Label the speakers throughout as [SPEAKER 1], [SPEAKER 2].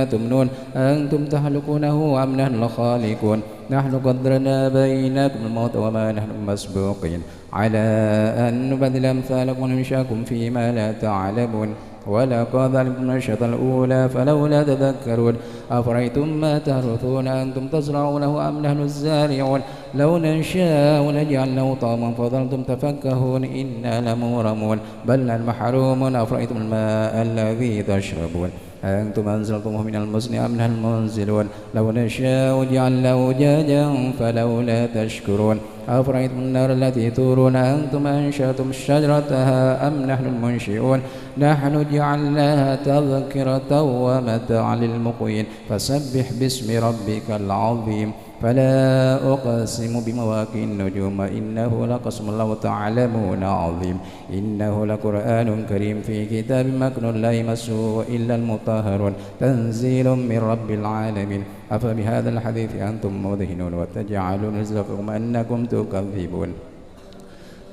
[SPEAKER 1] ما تمنون أنتم تخلقونه أم نحن الخالقون نحن قدرنا بينكم الموت وما نحن مسبوقين على أن نبدل أمثالكم وننشأكم فيما لا تعلمون ولقد علمتم النشأة الأولى فلولا تذكرون أفرأيتم ما تحرثون أنتم تزرعونه أم نحن الزارعون لو نشاء لجعلناه طعاما فظلتم تفكهون إنا لمغرمون بل نحن محرومون أفرأيتم الماء الذي تشربون أنتم أنزلتموه من المزن أم نحن المنزلون لو نشاء جعلناه أجاجا فلولا تشكرون أفرأيتم النار التي تورون أنتم أنشأتم شجرتها أم نحن المنشئون نحن جعلناها تذكرة ومتاعا للمقوين فسبح باسم ربك العظيم فلا أقسم بمواقع النجوم إنه لقسم لو تعلمون عظيم إنه لقرآن كريم في كتاب مكنون لا يمسه إلا المطهرون تنزيل من رب العالمين أفبهذا الحديث أنتم مدهنون وتجعلون رزقكم أنكم تكذبون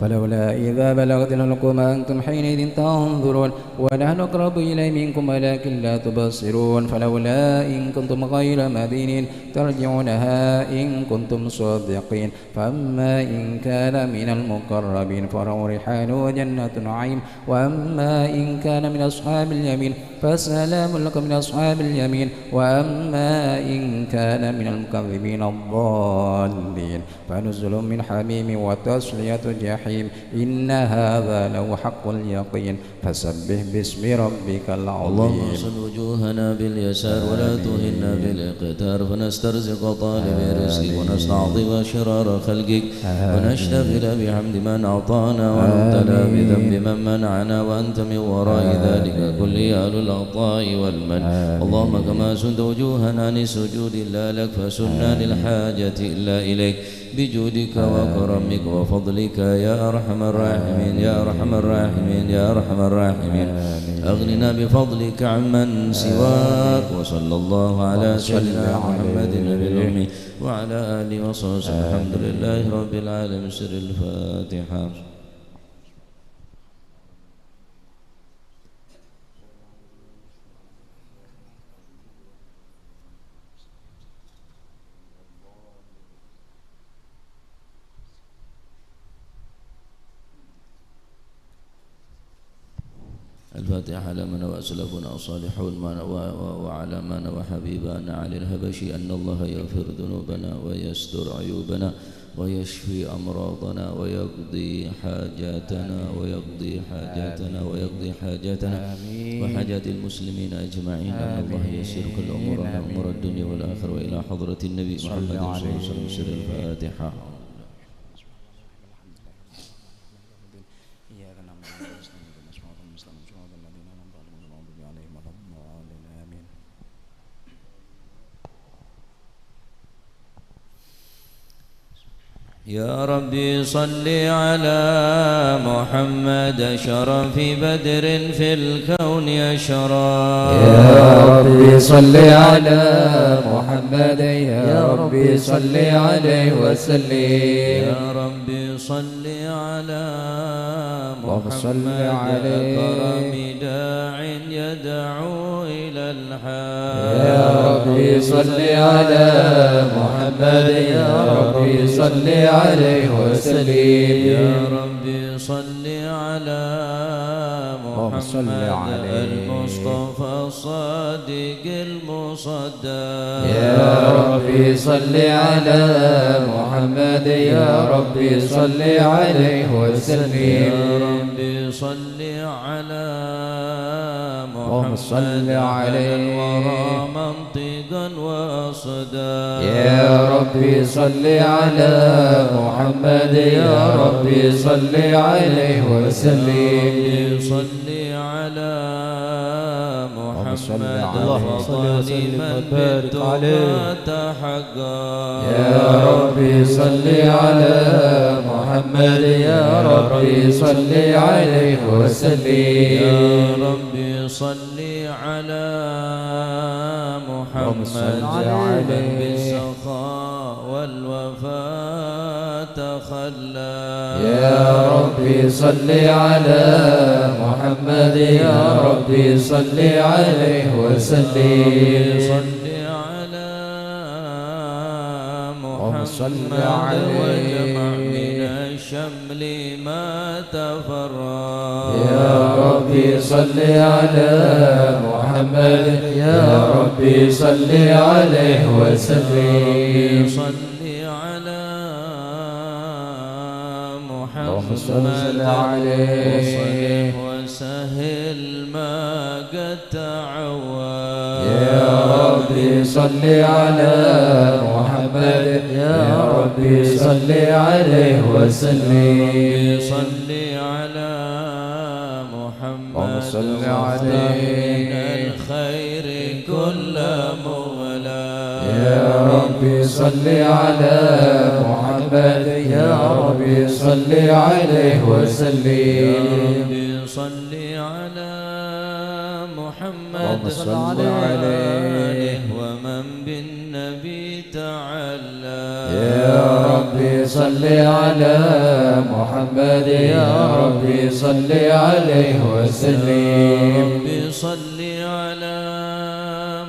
[SPEAKER 1] فلولا إذا بلغت الحلقوم أنتم حينئذ تنظرون ونحن أقرب إليه منكم ولكن لا تبصرون فلولا إن كنتم غير مدينين ترجعونها إن كنتم صادقين فأما إن كان من المقربين فريحان وجنة نعيم وأما إن كان من أصحاب اليمين فسلام لكم من أصحاب اليمين وأما إن كان من المكذبين الضالين فنزل من حميم وتصلية جحيم إن هذا لو حق اليقين فسبح باسم ربك العظيم
[SPEAKER 2] اللهم صل وجوهنا باليسار ولا تهنا بالاقتار فنسترزق طالب رزقك ونستعظم شرار خلقك ونشتغل بحمد من أعطانا ونبتلى بذنب من منعنا وأنت من وراء ذلك كل أهل العطاء والمن اللهم كما سنت وجوهنا لسجود الله لك فسننا للحاجة إلا إليك بجودك وكرمك وفضلك يا أرحم الراحمين يا أرحم الراحمين يا أرحم الراحمين أغننا بفضلك عمن سواك وصلى الله على سيدنا محمد النبي الأمي وعلى آله وصحبه الحمد لله رب العالمين سر الفاتحة الفاتحة على من وأسلفنا وصالحون وعلى من وحبيبنا علي الهبشي أن الله يغفر ذنوبنا ويستر عيوبنا ويشفي أمراضنا ويقضي حاجاتنا وحاجات المسلمين أجمعين أن الله يسر كل أمورنا أمور الدنيا والآخرة وإلى حضرة النبي محمد صلى الله عليه وسلم سر الفاتحة يا ربي صل على محمد شرف بدر في الكون يشرف
[SPEAKER 1] يا ربي صل على محمد يا ربي صل عليه وسلم
[SPEAKER 2] يا ربي صل على محمد كرم داع يدعو إلى الحق
[SPEAKER 1] يا ربي صل على محمد يا ربي صل عليه وسلم
[SPEAKER 2] يا ربي صل على محمد المصطفى الصادق المصدق
[SPEAKER 1] يا ربي صل على محمد يا ربي صل عليه وسلم
[SPEAKER 2] يا ربي صل على محمد على الورى منطقا وصدا
[SPEAKER 1] يا ربي صل على محمد يا ربي صل عليه وسلم
[SPEAKER 2] صل على محمد ظالما بالتقى تحقق
[SPEAKER 1] يا ربي صل على محمد يا ربي صل عليه وسلم
[SPEAKER 2] يا ربي صل على محمد من بالسخاء والوفاء تخلى
[SPEAKER 1] يا ربي صل على محمد
[SPEAKER 3] محمد يا ربي صل عليه وسلم
[SPEAKER 2] صل على محمد وجمع من الشمل ما تفرق
[SPEAKER 3] يا ربي صل على محمد يا ربي صل عليه وسلم
[SPEAKER 2] صل على محمد
[SPEAKER 3] صل عليه
[SPEAKER 2] وسهل ما قد تعود
[SPEAKER 3] يا ربي صل على محمد يا ربي صل عليه وسلم
[SPEAKER 2] صل على محمد
[SPEAKER 3] صل عليه
[SPEAKER 2] من الخير كل مغلى
[SPEAKER 3] يا ربي صل على محمد يا ربي صل عليه وسلم
[SPEAKER 2] صل على محمد
[SPEAKER 3] صل عليه
[SPEAKER 2] ومن بالنبي تعلى
[SPEAKER 3] يا ربي صل على محمد يا ربي صل عليه وسلم
[SPEAKER 2] ربي صل على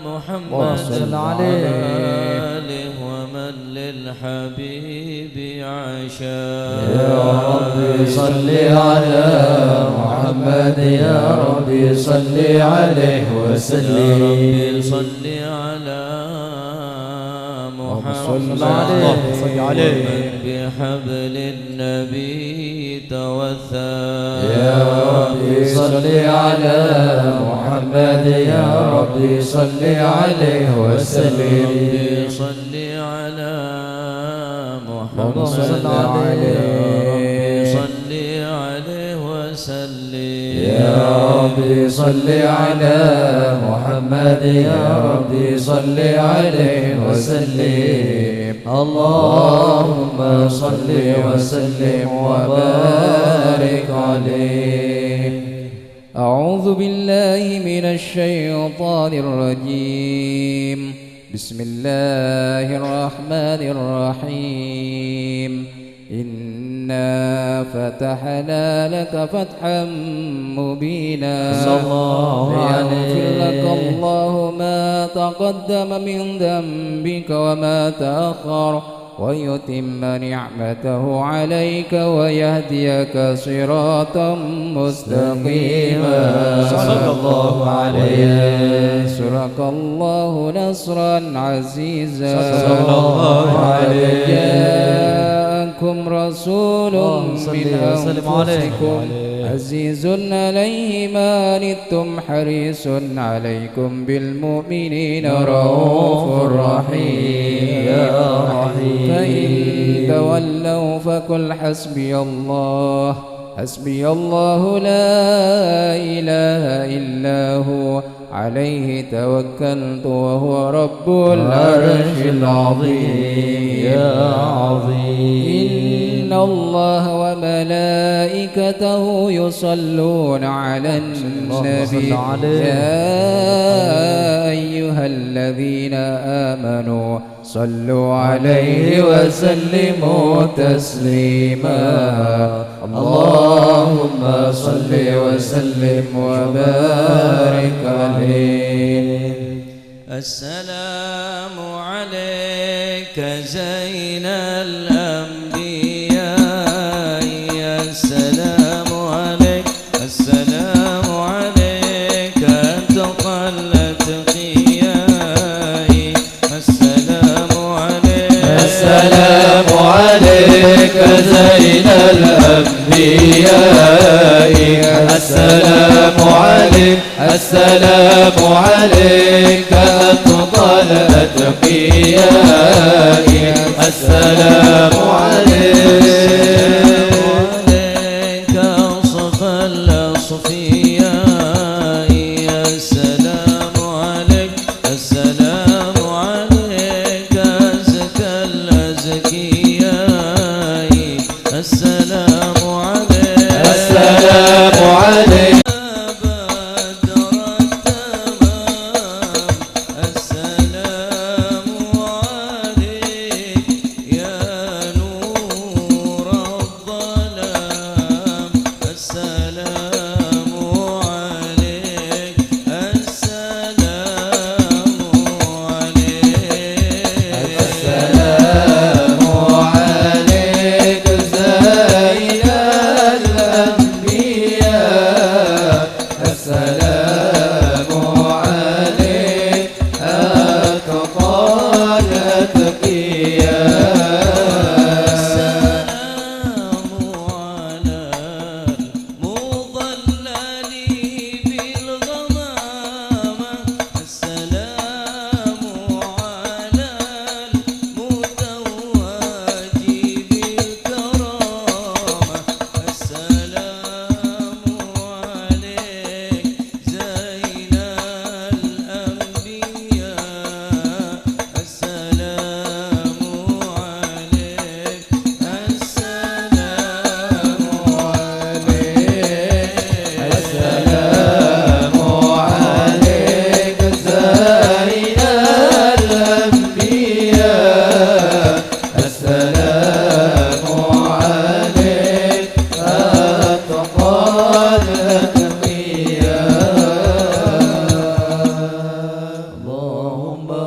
[SPEAKER 2] محمد
[SPEAKER 3] صل عليه
[SPEAKER 2] ومن للحبيب عشا
[SPEAKER 3] يا ربي صل على محمد يا ربي صل عليه وسلم
[SPEAKER 2] ربي صل على محمد
[SPEAKER 3] صل عليه
[SPEAKER 2] ومن بحبل النبي توثى
[SPEAKER 3] يا ربي صل على محمد يا ربي صل عليه وسلم
[SPEAKER 2] ربي صل على محمد
[SPEAKER 3] صل عليه
[SPEAKER 2] صل عليه وسلم
[SPEAKER 3] يا ربي صل على محمد يا ربي صل عليه وسلم اللهم صل وسلم وبارك عليه.
[SPEAKER 1] أعوذ بالله من الشيطان الرجيم. بسم الله الرحمن الرحيم. إنا فتحنا لك فتحا مبينا ليغفر لك الله ما تقدم من ذنبك وما تأخر ويتم نعمته عليك ويهديك صراطا مستقيما.
[SPEAKER 3] صلى الله عليه.
[SPEAKER 1] وينصرك الله نصرا عزيزا.
[SPEAKER 3] صلى الله عليه.
[SPEAKER 1] جاءكم رسول من أنفسكم عزيز عليه ما عنتم حريص عليكم بالمؤمنين رؤوف رحيم.
[SPEAKER 3] يا رحيم.
[SPEAKER 1] فإن تولوا فقل حسبي الله حسبي الله لا إله إلا هو عليه توكلت وهو رب العرش العظيم.
[SPEAKER 3] يا عظيم.
[SPEAKER 1] إن الله وملائكته يصلون على النبي يا أيها الذين آمنوا صلوا عليه وسلموا تسليما. اللهم صل وسلم وبارك عليه.
[SPEAKER 2] السلام عليك زين الأنبياء. السلام عليك السلام عليك أتقى الأتقياء. السلام عليك
[SPEAKER 3] السلام عليك زين الأنبياء. السلام عليك السلام عليك أتقى الأتقياء. السلام عليك
[SPEAKER 2] أصفى الأصفياء. السلام عليك السلام عليك أزكى الأزكياء. السلام عليك
[SPEAKER 3] السلام عليك
[SPEAKER 2] السلام عليك يا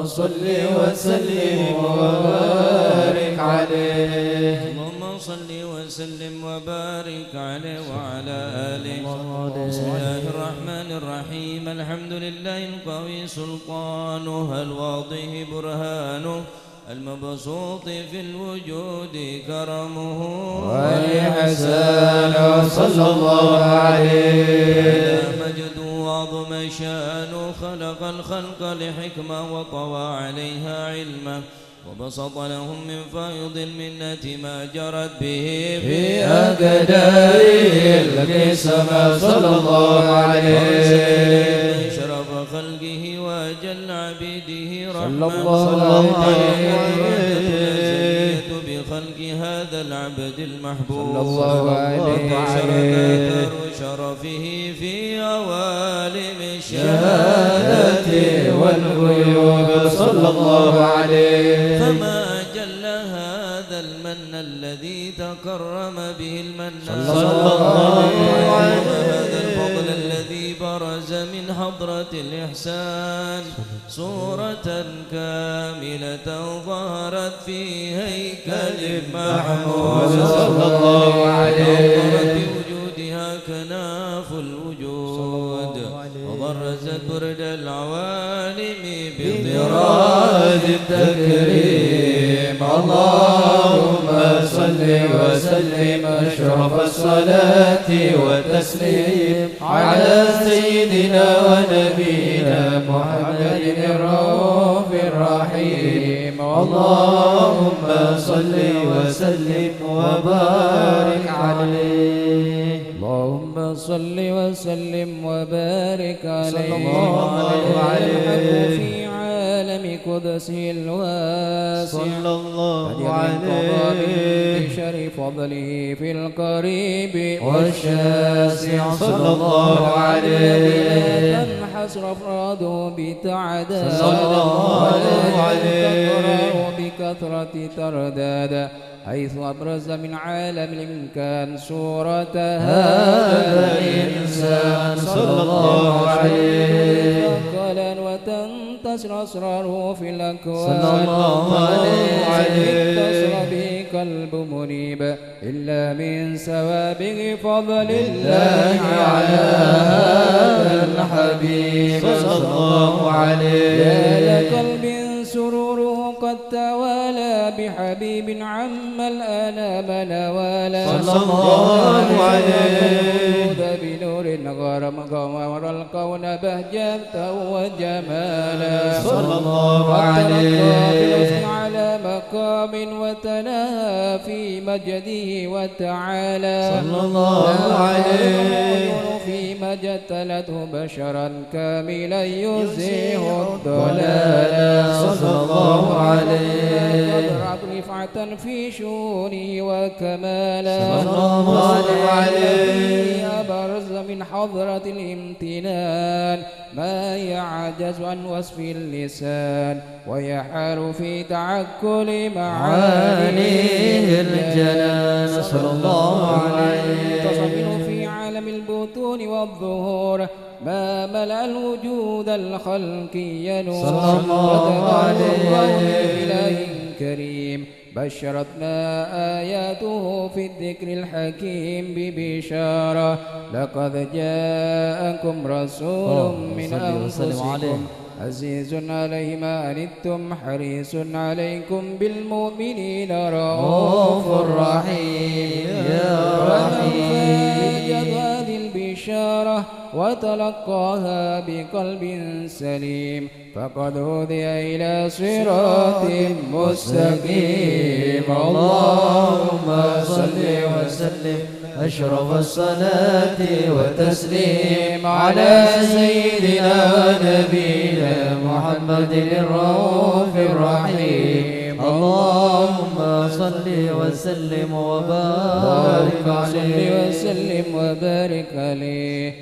[SPEAKER 3] صل وسلم وبارك عليه.
[SPEAKER 2] اللهم صل وسلم وبارك عليه وعلى آله. بسم الله الرحمن الرحيم. الحمد لله القوي سلطانه، الواضح برهانه، المبسوط في الوجود كرمه
[SPEAKER 3] وإحسانه صلى الله عليه.
[SPEAKER 2] مجد وعظم شانه، خلق الخلق لحكمة وطوى عليها علما، وبسط لهم من فيض المنة ما جرت به
[SPEAKER 3] في أقداره القسمة صلى الله عليه.
[SPEAKER 2] شرف خلقه وأجل عبيده
[SPEAKER 3] صلى الله عليه
[SPEAKER 2] بخلق هذا العبد المحبوب
[SPEAKER 3] صلى الله عليه.
[SPEAKER 2] شرفه في عوالم
[SPEAKER 3] الشهادة والغيوب صلى الله عليه.
[SPEAKER 2] فما جل هذا المن الذي تكرم به المن
[SPEAKER 3] صلى الله عليه.
[SPEAKER 2] هذا الفضل الذي برز من حضرة الإحسان صورة كاملة ظهرت في هيكل محمود
[SPEAKER 3] صلى الله عليه.
[SPEAKER 2] بوجودها كناف الوجود، وبرزت برد العوالم
[SPEAKER 3] بطراز التكريم. اللهم صل وسلم أشرف الصلاة والتسليم على سيدنا ونبينا محمد الرؤوف الرحيم. اللهم صل وسلم وبارك عليه.
[SPEAKER 1] اللهم صل وسلم وبارك عليه. في عالم قدسه الواسع
[SPEAKER 3] صلى الله
[SPEAKER 1] عليه.
[SPEAKER 3] عليه.
[SPEAKER 1] بشر فضله في القريب
[SPEAKER 3] والشاسع صلى الله عليه.
[SPEAKER 1] تنحصر أفراده بتعداد
[SPEAKER 3] صلى الله عليه.
[SPEAKER 1] تقرأ بكثرة ترداد، حيث أبرز من عالم الإمكان صورة
[SPEAKER 3] هذا الإنسان صلى الله عليه.
[SPEAKER 1] ثقلا وتنتصر أسراره في الأكوان
[SPEAKER 3] صلى الله عليه.
[SPEAKER 1] اتصل به قلب منيب إلا من سوابغ فضل الله
[SPEAKER 3] على هذا الحبيب صلى الله عليه.
[SPEAKER 1] يا لقلب سروره قد توالى بحبيب عم الآلام نوالا
[SPEAKER 3] صلى الله عليه.
[SPEAKER 1] بنور غمر الكون بهجة وجمالا
[SPEAKER 3] صلى الله عليه.
[SPEAKER 1] على مقام وتناهى في مجده وتعالى
[SPEAKER 3] صلى الله عليه.
[SPEAKER 1] في مجتلته بشرا كاملا يزيه الضلال
[SPEAKER 3] صلى الله عليه.
[SPEAKER 1] قدرت رفعة في شؤونه وكمالا
[SPEAKER 3] صلى الله عليه.
[SPEAKER 1] أبرز من حضرة الامتنان ما يعجز عن وصف اللسان، ويحار في تعكل
[SPEAKER 3] معانيه الجنان صلى الله عليه.
[SPEAKER 1] تصمن في عالم البطون والظهور ما ملأ الوجود الخلقي نور
[SPEAKER 3] صلى الله عليه.
[SPEAKER 1] إله كريم بشرتنا آياته في الذكر الحكيم ببشارة لقد جاءكم رسول من أنفسكم عزيز عليه ما عنتم حريص عليكم بالمؤمنين رؤوف رحيم.
[SPEAKER 3] يا رحيم.
[SPEAKER 1] هذه البشارة وتلقاها بقلب سليم فقد هدي إلى صراط مستقيم.
[SPEAKER 3] اللهم صل وسلم أشرف الصلاة والتسليم على سيدنا ونبينا محمد الرؤوف الرحيم. اللهم صل وسلم وبارك عليه.
[SPEAKER 1] وسلم وبارك عليه.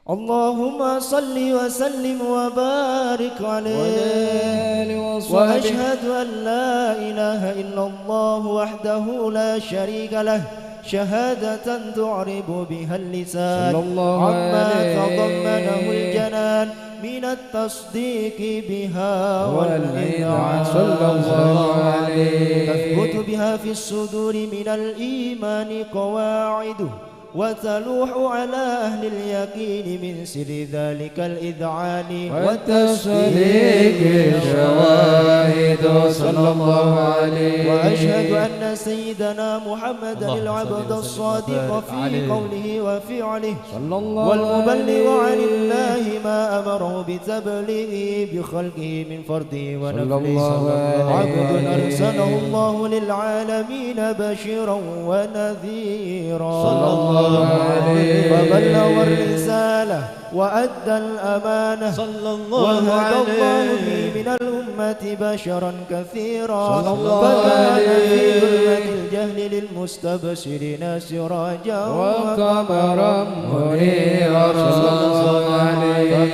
[SPEAKER 4] اللهم صل وسلم وبارك عليه.
[SPEAKER 1] وأشهد
[SPEAKER 4] وأشهد أن لا إله إلا الله وحده لا شريك له شهادة تعرب بها اللسان
[SPEAKER 1] صلى الله
[SPEAKER 4] عما
[SPEAKER 1] عليه
[SPEAKER 4] تضمنه الجنان من التصديق بها والإذعان
[SPEAKER 1] صلى الله عليه
[SPEAKER 4] تثبت بها في الصدور من الإيمان قواعده وتلوح على أهل اليقين من سر ذلك الإذعان
[SPEAKER 1] والتصديق شواهد صلى الله عليه.
[SPEAKER 4] وأشهد أن سيدنا محمدا العبد الصادق في قوله وفعله
[SPEAKER 1] صلى الله
[SPEAKER 4] والمبلغ عن الله ما أمره بتبليغه بخلقه من فرده ونفله عبد أرسله الله للعالمين بشيرا ونذيرا
[SPEAKER 1] صلى الله عليه.
[SPEAKER 4] فبلغ الرسالة وأدى الأمانة
[SPEAKER 3] صلى الله
[SPEAKER 4] وهدى الله
[SPEAKER 3] عليه.
[SPEAKER 4] به من الأمة بشرا كثيرا
[SPEAKER 1] صلى الله
[SPEAKER 4] فكان في
[SPEAKER 1] عليه.
[SPEAKER 4] ظلمة الجهل للمستبشرين سراجا
[SPEAKER 1] وقمرا منيرا صلى الله عليه.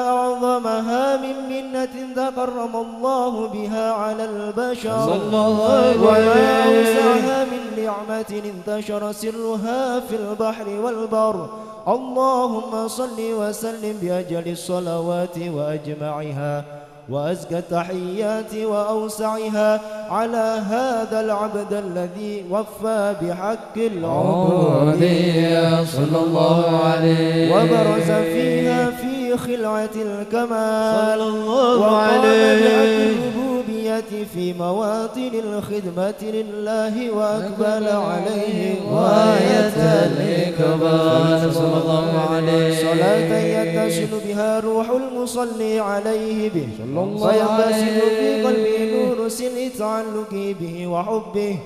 [SPEAKER 4] أعظمها من منة تكرم الله بها على البشر
[SPEAKER 1] صلى الله عليه.
[SPEAKER 4] وما أوسعها من نعمة انتشر سرها في البحر والبر. اللهم صل وسلم بأجل الصلوات وأجمعها وأزكى التحيات وأوسعها على هذا العبد الذي وفى بحق العبودية
[SPEAKER 1] صلى الله عليه.
[SPEAKER 4] وبرز فيها في خلعة الكمال
[SPEAKER 3] صلى الله
[SPEAKER 4] وقام
[SPEAKER 3] عليه.
[SPEAKER 4] بحق الربوبية في مواطن الخدمة لله وأقبل عليه
[SPEAKER 3] غاية الإقبال صلى الله عليه.
[SPEAKER 4] صلاة يتصل بها روح المصلي عليه به
[SPEAKER 1] صلى الله
[SPEAKER 4] فيتصل في
[SPEAKER 1] عليه.
[SPEAKER 4] قلبه نور سر تعلقه به وحبه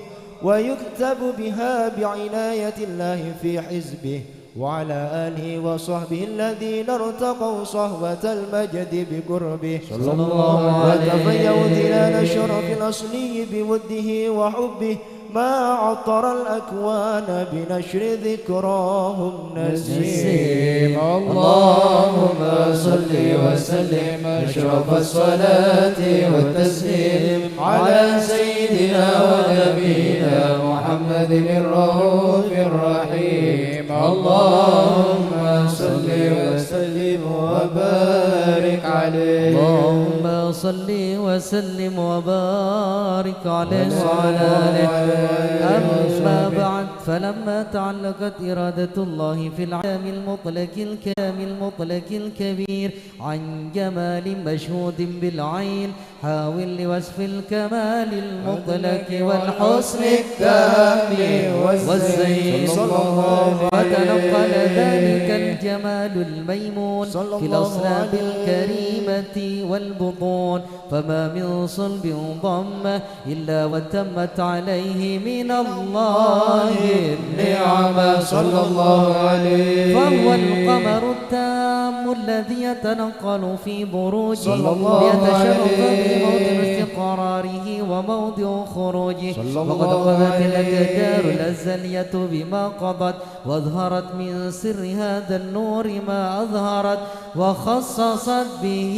[SPEAKER 4] ويكتب بها بعناية الله في حزبه وعلى آله وصحبه الذين ارتقوا صهوة المجد بقربه
[SPEAKER 1] صلى الله عليه.
[SPEAKER 4] وتفيأوا ظلال الشرف الأصلي بوده وحبه ما عطر الأكوان بنشر ذكراهم نسيم.
[SPEAKER 1] اللهم صل وسلم أشرف الصلاة والتسليم على سيدنا ونبينا محمد الرؤوف الرحيم. اللهم صل وسلم وبارك عليه.
[SPEAKER 3] اللهم صل وسلم وبارك عليه وعلى آله. أما بعد فلما تعلقت إرادة الله في العالم المطلق الكامل المطلق الكبير عن جمال مشهود بالعين حاول لوصف الكمال المطلق والحسن التام والزين وتنقل ذلك الجمال الميمون في الأصلاب الكريمة والبطون فما من صلب ضم إلا وتمت عليه من الله النعمة
[SPEAKER 1] صلى الله عليه.
[SPEAKER 3] فهو القمر التام الذي يتنقل في بروجه
[SPEAKER 1] صلى الله
[SPEAKER 3] ليتشرف
[SPEAKER 1] عليه.
[SPEAKER 3] بموضع استقراره وموضع خروجه
[SPEAKER 1] صلى
[SPEAKER 3] وقد
[SPEAKER 1] الله
[SPEAKER 3] قضت
[SPEAKER 1] عليه.
[SPEAKER 3] الأقدار الأزلية بما قضت وأظهرت من سر هذا النور ما أظهرت وخصصت به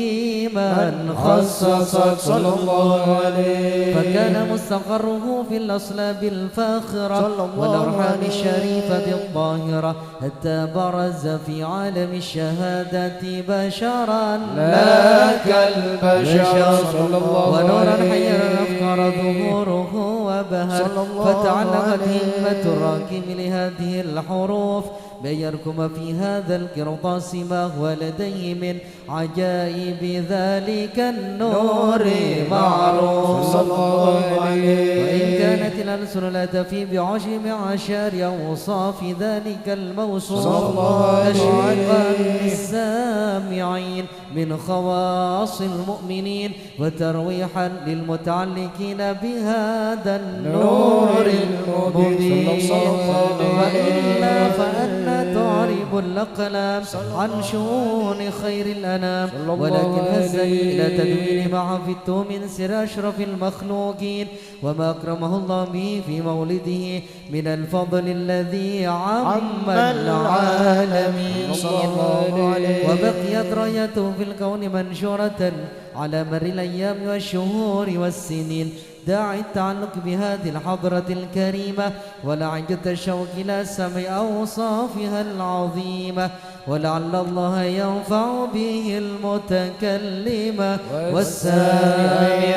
[SPEAKER 3] من خصصت
[SPEAKER 1] صلى الله عليه.
[SPEAKER 3] فكان مستقره في الأصلاب الفاخرة والأرحام الشريفة الطاهرة حتى برز في عالم الشهادة بشرا
[SPEAKER 1] لا كالبشر صلى الله
[SPEAKER 3] ونورا
[SPEAKER 1] عليه.
[SPEAKER 3] حيرا أفكار ظهوره وبهر
[SPEAKER 4] صلى الله
[SPEAKER 3] فتعلقت
[SPEAKER 4] عليه.
[SPEAKER 3] همة الراكم لهذه الحروف بأن يركم في هذا القرطاس ما هو لديه من عجائب ذلك النور معروف
[SPEAKER 1] صلى الله عليه.
[SPEAKER 3] وإن كانت الألسن لا تفي بعشر عشر أوصاف ذلك الموصوف
[SPEAKER 1] صلى الله عليه.
[SPEAKER 3] تشويقا للسامعين من خواص المؤمنين وترويحا للمتعلقين بهذا النور المبين
[SPEAKER 1] صلى الله عليه.
[SPEAKER 3] وإلا فأن تعرب الأقلام عن شؤون خير الأنام
[SPEAKER 1] صلى الله
[SPEAKER 3] ولكن هزني
[SPEAKER 1] عليه.
[SPEAKER 3] إلى تدوين ما حفظت من سر أشرف المخلوقين وما أكرمه الله به في مولده من الفضل الذي عم العالمين
[SPEAKER 1] صلى الله عليه.
[SPEAKER 3] وبقيت رايته في الكون منشورة على مر الأيام والشهور والسنين داعي التعلق بهذه الحضرة الكريمة ولعجة الشوق إلى سمع أوصافها العظيمة، ولعل الله ينفع به المتكلم والسامع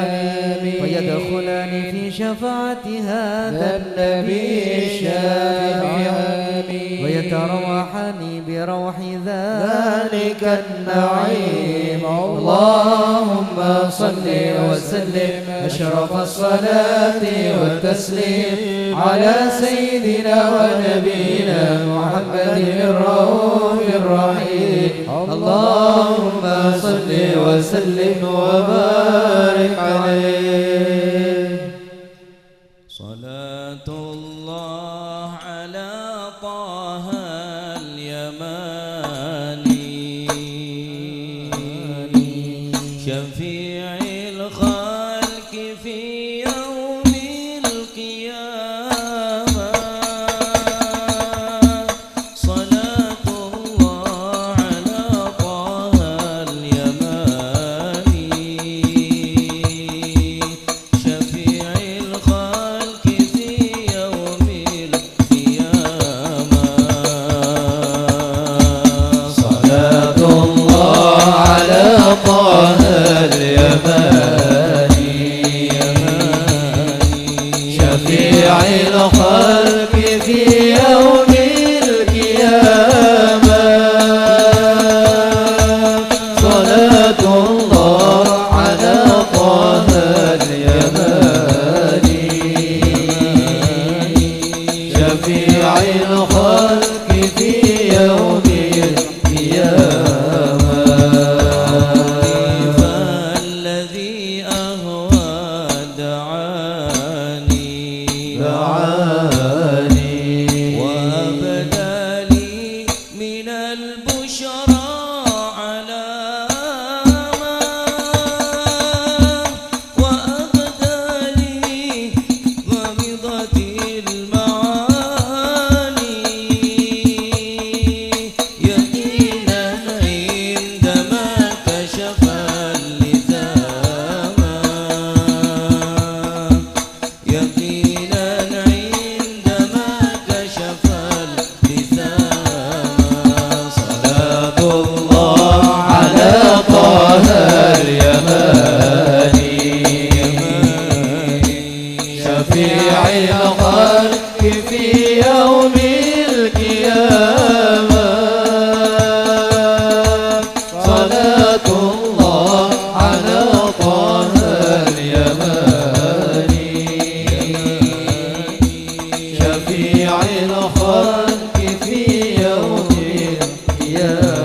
[SPEAKER 3] ويدخلان في شفاعة هذا النبي الشافع ويتروحان بروح ذلك النعيم. اللهم صل وسلم أشرف الصلاة والتسليم على سيدنا ونبينا محمد الرؤوف الرحيم. اللهم صل وسلم وبارك عليه.
[SPEAKER 2] صلاة الله على طه اليماني شفيع الخلق في يوم القيامة. صلاة الله على طه اليماني شفيع الخلق في يوم القيامة.
[SPEAKER 3] صلاة الله على طه اليماني شفيع الخلق في يوم القيامة. صلاة الله على طه اليماني شفيع الخلق في يوم القيامة.
[SPEAKER 2] فالذي أهوى دعاني وأبدى لي من البشرى علامة وأبدى لي غمضة المعاني يقينا عندما كشف اللثام يقينا عندما كشف اللثام.
[SPEAKER 3] صلاة الله على طه اليماني شفيع الخلق في يوم القيامة. صلاة الله على طه اليماني شفيع الخلق في يوم القيامة.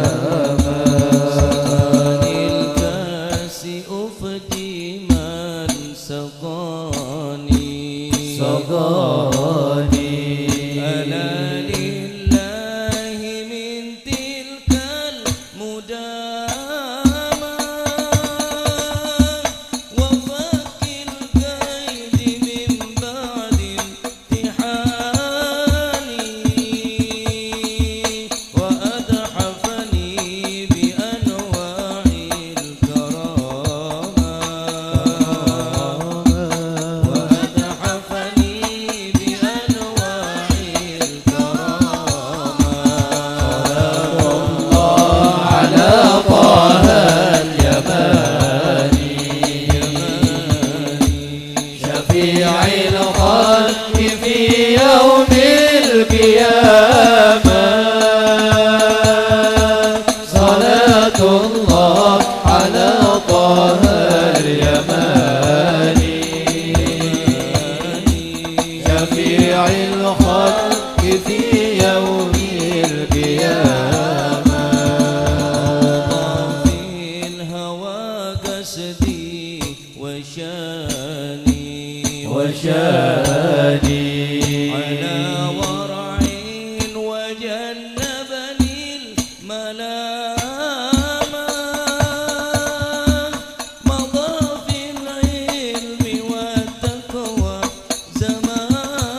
[SPEAKER 2] الكاس أفتي من سقاني ألا لله من تلك المدامة وفك الكيد من بعد امتحاني وأتحفني بأنواع الكرامة وأتحفني بأنواع الكرامة.
[SPEAKER 3] على طه اليماني شفيع الخلق في يوم القيامة. صلاة الله على طه اليماني شفيع الخلق في يوم القيامة.
[SPEAKER 2] في الهوى قصدي وشاني على ورع وجنبني الملامة مضى في العلم والتقوى زماني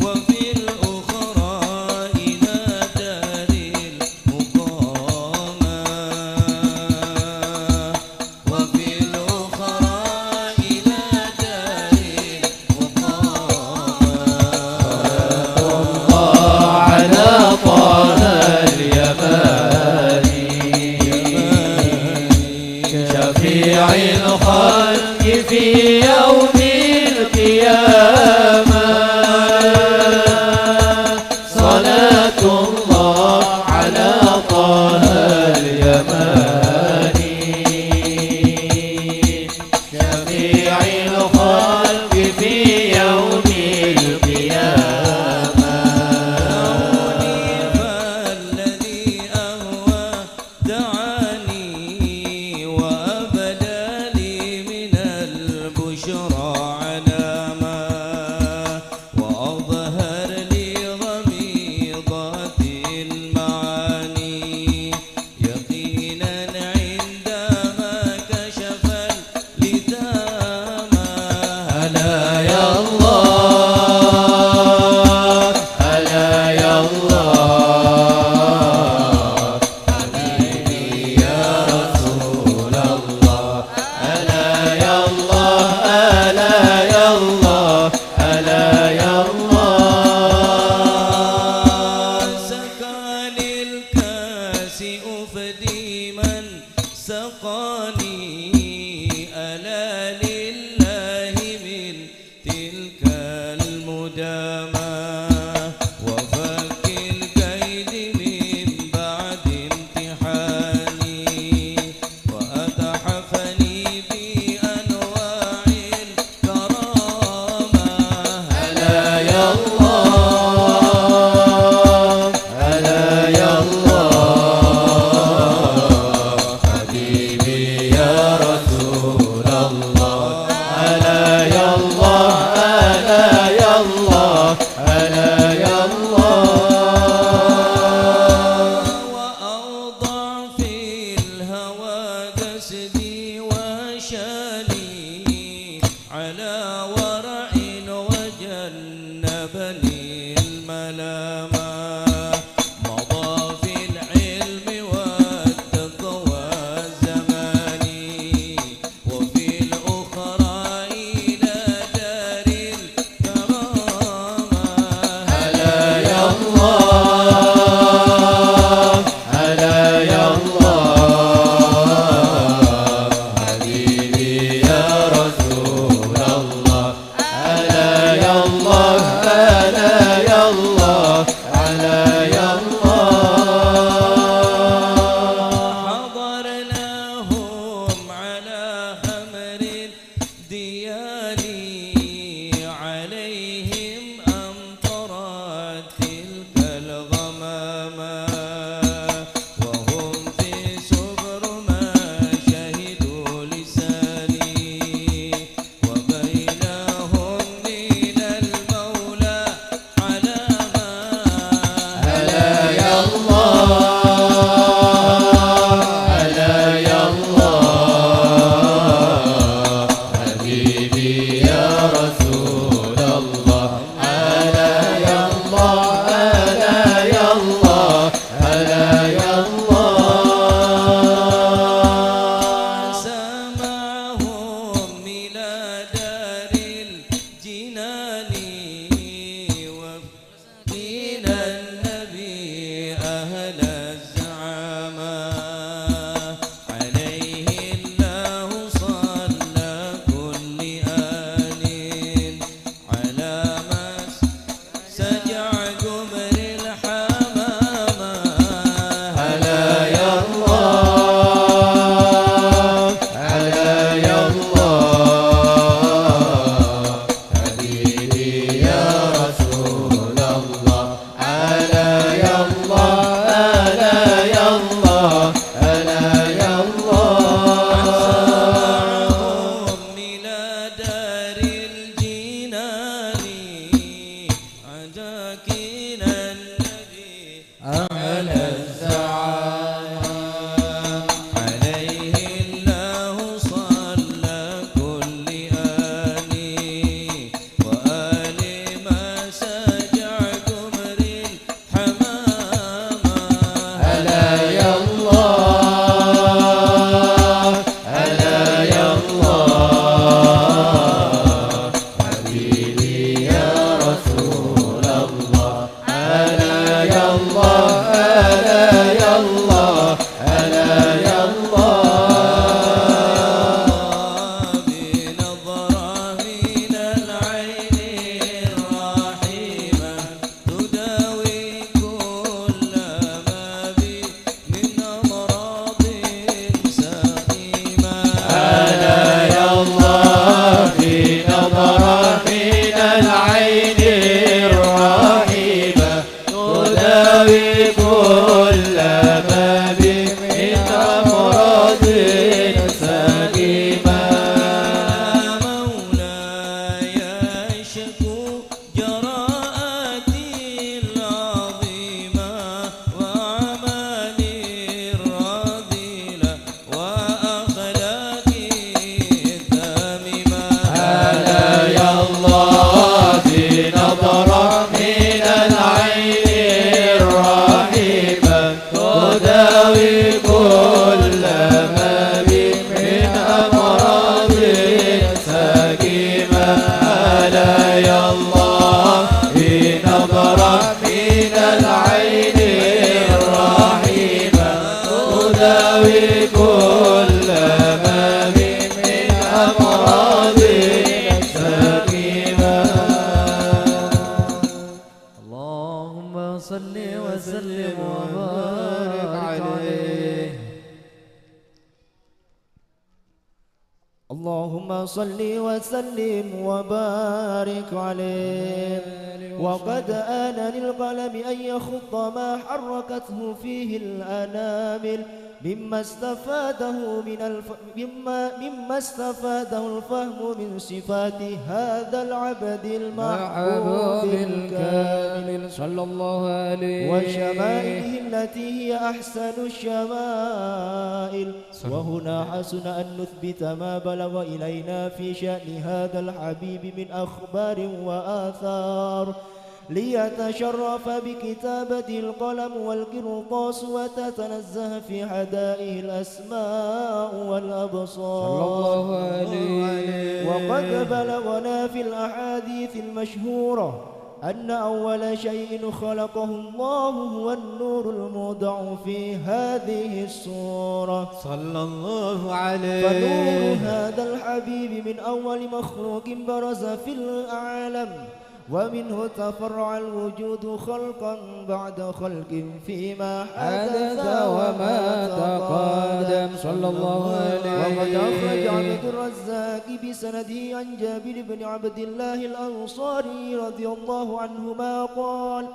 [SPEAKER 2] وفي الأخرى إلى دار المقامة وفي الأخرى شفيع الخلق في يوم القيامة صلاة الله على طه اليماني شفيع الخلق في يوم القيامة فالذي أهوى دعاني وأبدى لي من البشرى علامة وأظهر لي غميضات المعاني يقينا عندما كشف اللثام ألا يا الله ألا يا الله حبيبي يا رسول الله ألا يا الله ألا يا الله ألا يا الله سقاني الكاس أفدي من سقاني ألا لله من تلك المدامى وفك الكيد من بعد امتحاني وأتحفني بأنواع الكرامة ألا يا الله ألا يا الله حبيبي يا رسول الله ألا يا الله ألا يا الله ألا يا الله وأوضع في الهوى جسدي وشاني على ورع وجنبني الملامة مضى في العلم والتقوى زماني وفي الأخرى إلى دار الكرامة ألا يا الله ألا يا الله حبيبي يا رسول الله ألا يا الله ألا يا الله ألا يا الله حضرناهم على خمر ديالي عليهم أمطرت تلك الغمامة وهم في سبر ما شهدوا لساني وبينهم من المولى علامة ألا يا الله ألا يا الله حبيبي يا رسول الله ألا يا الله ألا يا الله ألا يا الله سمعهم إلى دار الجنان وفقين النبي أهل الزعامة عليه الله صلى كل آن على ما سجع جمر الحمامة ألا يا الله ألا يا الله حبيبي يا رسول الله ألا يا الله ألا يا الله ألا يا الله إلى دار الجنان عداكين النبي على الزعامة عليه الله صلى كل آن وآل ما سجع جمر الحمامة ألا يا الله ألا يا الله حبيبي يا رسول الله ألا يا الله ألا يا الله ألا يا الله تداوي كل ما بي من أمراض سقيمة. ألا يا الله في نظرة من العين الرحيمة تداوي كل ما بي من أمراض سقيمة.
[SPEAKER 3] اللهم صل وسلم وبارك عليه.
[SPEAKER 4] اللهم صل وسلم وبارك عليه. وقد آن للقلم أن يخط ما حركته فيه الأنامل مما استفاده الفهم من صفات هذا العبد المحبوب الكامل
[SPEAKER 1] صلى الله عليه
[SPEAKER 4] وشمائله التي هي أحسن الشمائل. وهنا حسن أن نثبت ما بلغ إلينا في شأن هذا الحبيب من أخبار وآثار ليتشرف بكتابة القلم والقرطاس وتتنزه في حدائه الأسماء والأبصار.
[SPEAKER 1] صلى الله عليه.
[SPEAKER 4] وقد بلغنا في الأحاديث المشهورة أن أول شيء خلقه الله هو النور المودع في هذه السورة
[SPEAKER 2] صلى الله عليه.
[SPEAKER 4] فنور هذا الحبيب من أول مخلوق برز في العالم ومنه تفرع الوجود خلقا بعد خلق فيما حدث وما تقدم.
[SPEAKER 1] صلى الله عليه.
[SPEAKER 4] وقد أخرج عبد الرزاق بسنده عن جابر بن عبد الله الأنصاري رضي الله عنهما قال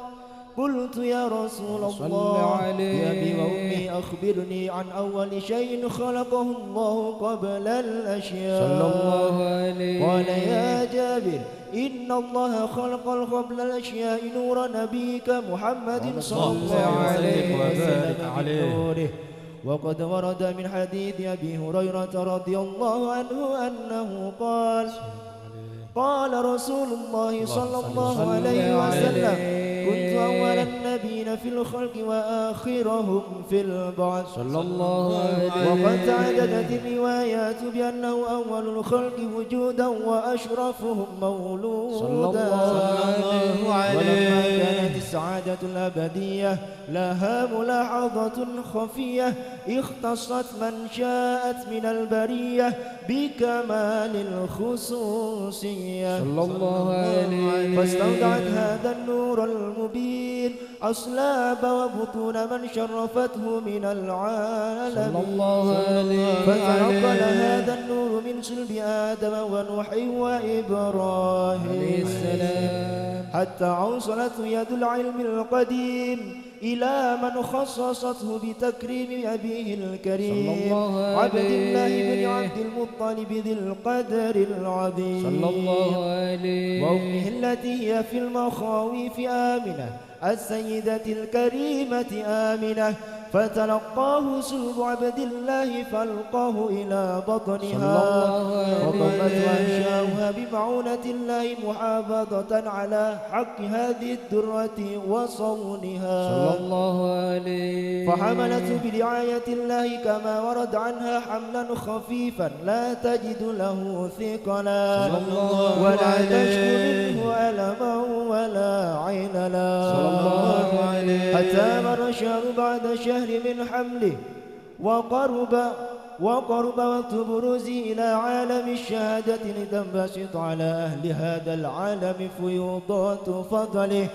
[SPEAKER 4] قلت يا رسول الله بأبي وأمي أخبرني عن أول شيء خلقه الله قبل الأشياء.
[SPEAKER 1] صلى الله عليه.
[SPEAKER 4] قال يا جابر إن الله خلق قبل الأشياء نور نبيك محمد صلى الله عليه وسلم. وقد ورد من حديث أبي هريرة رضي الله عنه أنه قال قال رسول الله صلى الله عليه وسلم كنت أول النبيين في الخلق وآخرهم في البعث.
[SPEAKER 1] صلى الله عليه.
[SPEAKER 4] وقد تعددت الروايات بأنه أول الخلق وجودا وأشرفهم مولودا.
[SPEAKER 1] صلى الله عليه.
[SPEAKER 4] ولما كانت السعادة الأبدية لها ملاحظة خفية اختصت من شاءت من البرية بكمال الخصوصية.
[SPEAKER 1] صلى الله عليه.
[SPEAKER 4] فاستودعت هذا النور المبين أصلاب وبطون من شرفته من العالم.
[SPEAKER 1] صلى الله عليه.
[SPEAKER 4] فتنقل هذا النور من صلب آدم ونوح وإبراهيم حتى أوصلته يد العلم القديم إلى من خصصته بتكريم أبيه الكريم عبد الله بن عبد المطلب ذي القدر العظيم
[SPEAKER 1] صلى الله عليه.
[SPEAKER 4] وأمه التي هي في المخاوف آمنة السيدة الكريمة آمنة فتلقاه صلب عبد الله فألقاه إلى بطنها وضمت وأنشاؤها بمعونة الله محافظة على حق هذه الدرة وصونها.
[SPEAKER 1] صلى الله عليه.
[SPEAKER 4] فحملته برعاية الله كما ورد عنها حملا خفيفا لا تجد له ثقلا ولا تشكو منه ألما ولا عللا.
[SPEAKER 1] صلى الله عليه.
[SPEAKER 4] حتى مر الشهر بعد شهر من حمله وقرب وقت بروزه إلى عالم الشهادة لتنبسط على أهل هذا العالم فيوضات فضله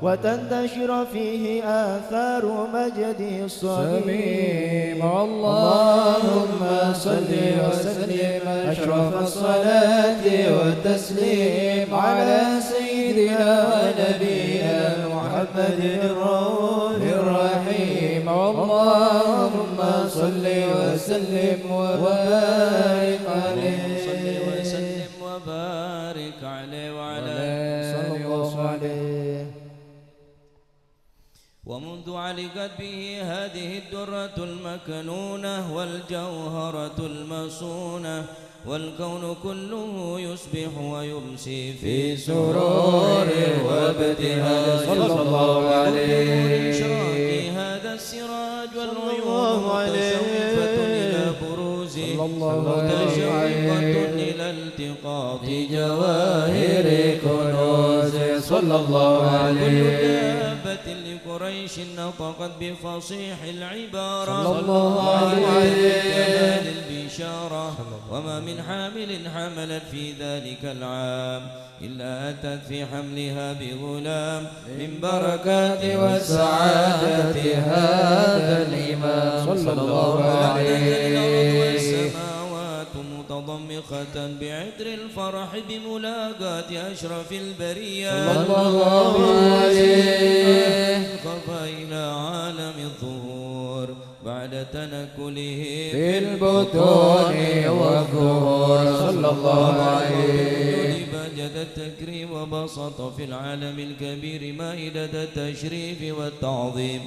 [SPEAKER 4] وتنتشر فيه آثار مجده الصميم.
[SPEAKER 1] اللهم صل وسلم أشرف الصلاة والتسليم على سيدنا ونبينا محمد الرؤوف الرحيم. اللهم صل وسلم وبارك عليه.
[SPEAKER 2] صل وسلم وبارك عليه وعلى
[SPEAKER 1] آله وصحبه.
[SPEAKER 2] ومنذ علقت به هذه الدرة المكنونة والجوهرة المصونة والكون كله يصبح ويمسي في سرور وابتهاج. صلى الله عليه. إشراق هذا السراج الأزواج والعيون متسوفة إلى بروزه متشوقة إلى التقاط جواهر كنوزه صلى الله عليه. كل دابة لقريش نطقت بفصيح العبارة صلى الله عليه البشارة. وما من حامل حملت في ذلك العام إلا أتت في حملها بغلام من بركات وسعادة هذا الإمام صلى الله عليه. والسماوات متضمخة بعطر الفرح بملاقاة أشرف البريات صلى الله عليه. خفى إلى عالم الظهور بعد تنكله في البطون والظهور صلى الله عليه. بجد التكريم وبسط في العالم الكبير مائدة التشريف والتعظيم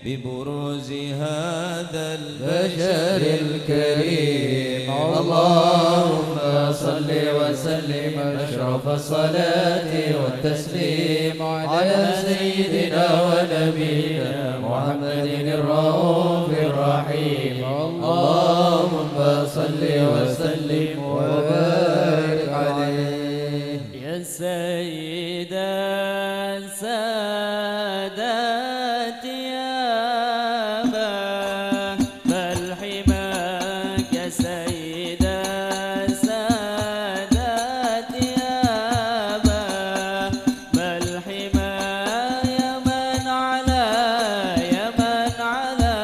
[SPEAKER 2] ببروز هذا البشر الكريم. اللهم صل وسلم أشرف الصلاة والتسليم على سيدنا ونبينا محمد الرؤوف الرحيم. اللهم صل وسلم وبارك عليه.
[SPEAKER 5] يا سيد السادات يا باب الحماك، يا سيد السادات يا باب الحماك، يا من على يا من على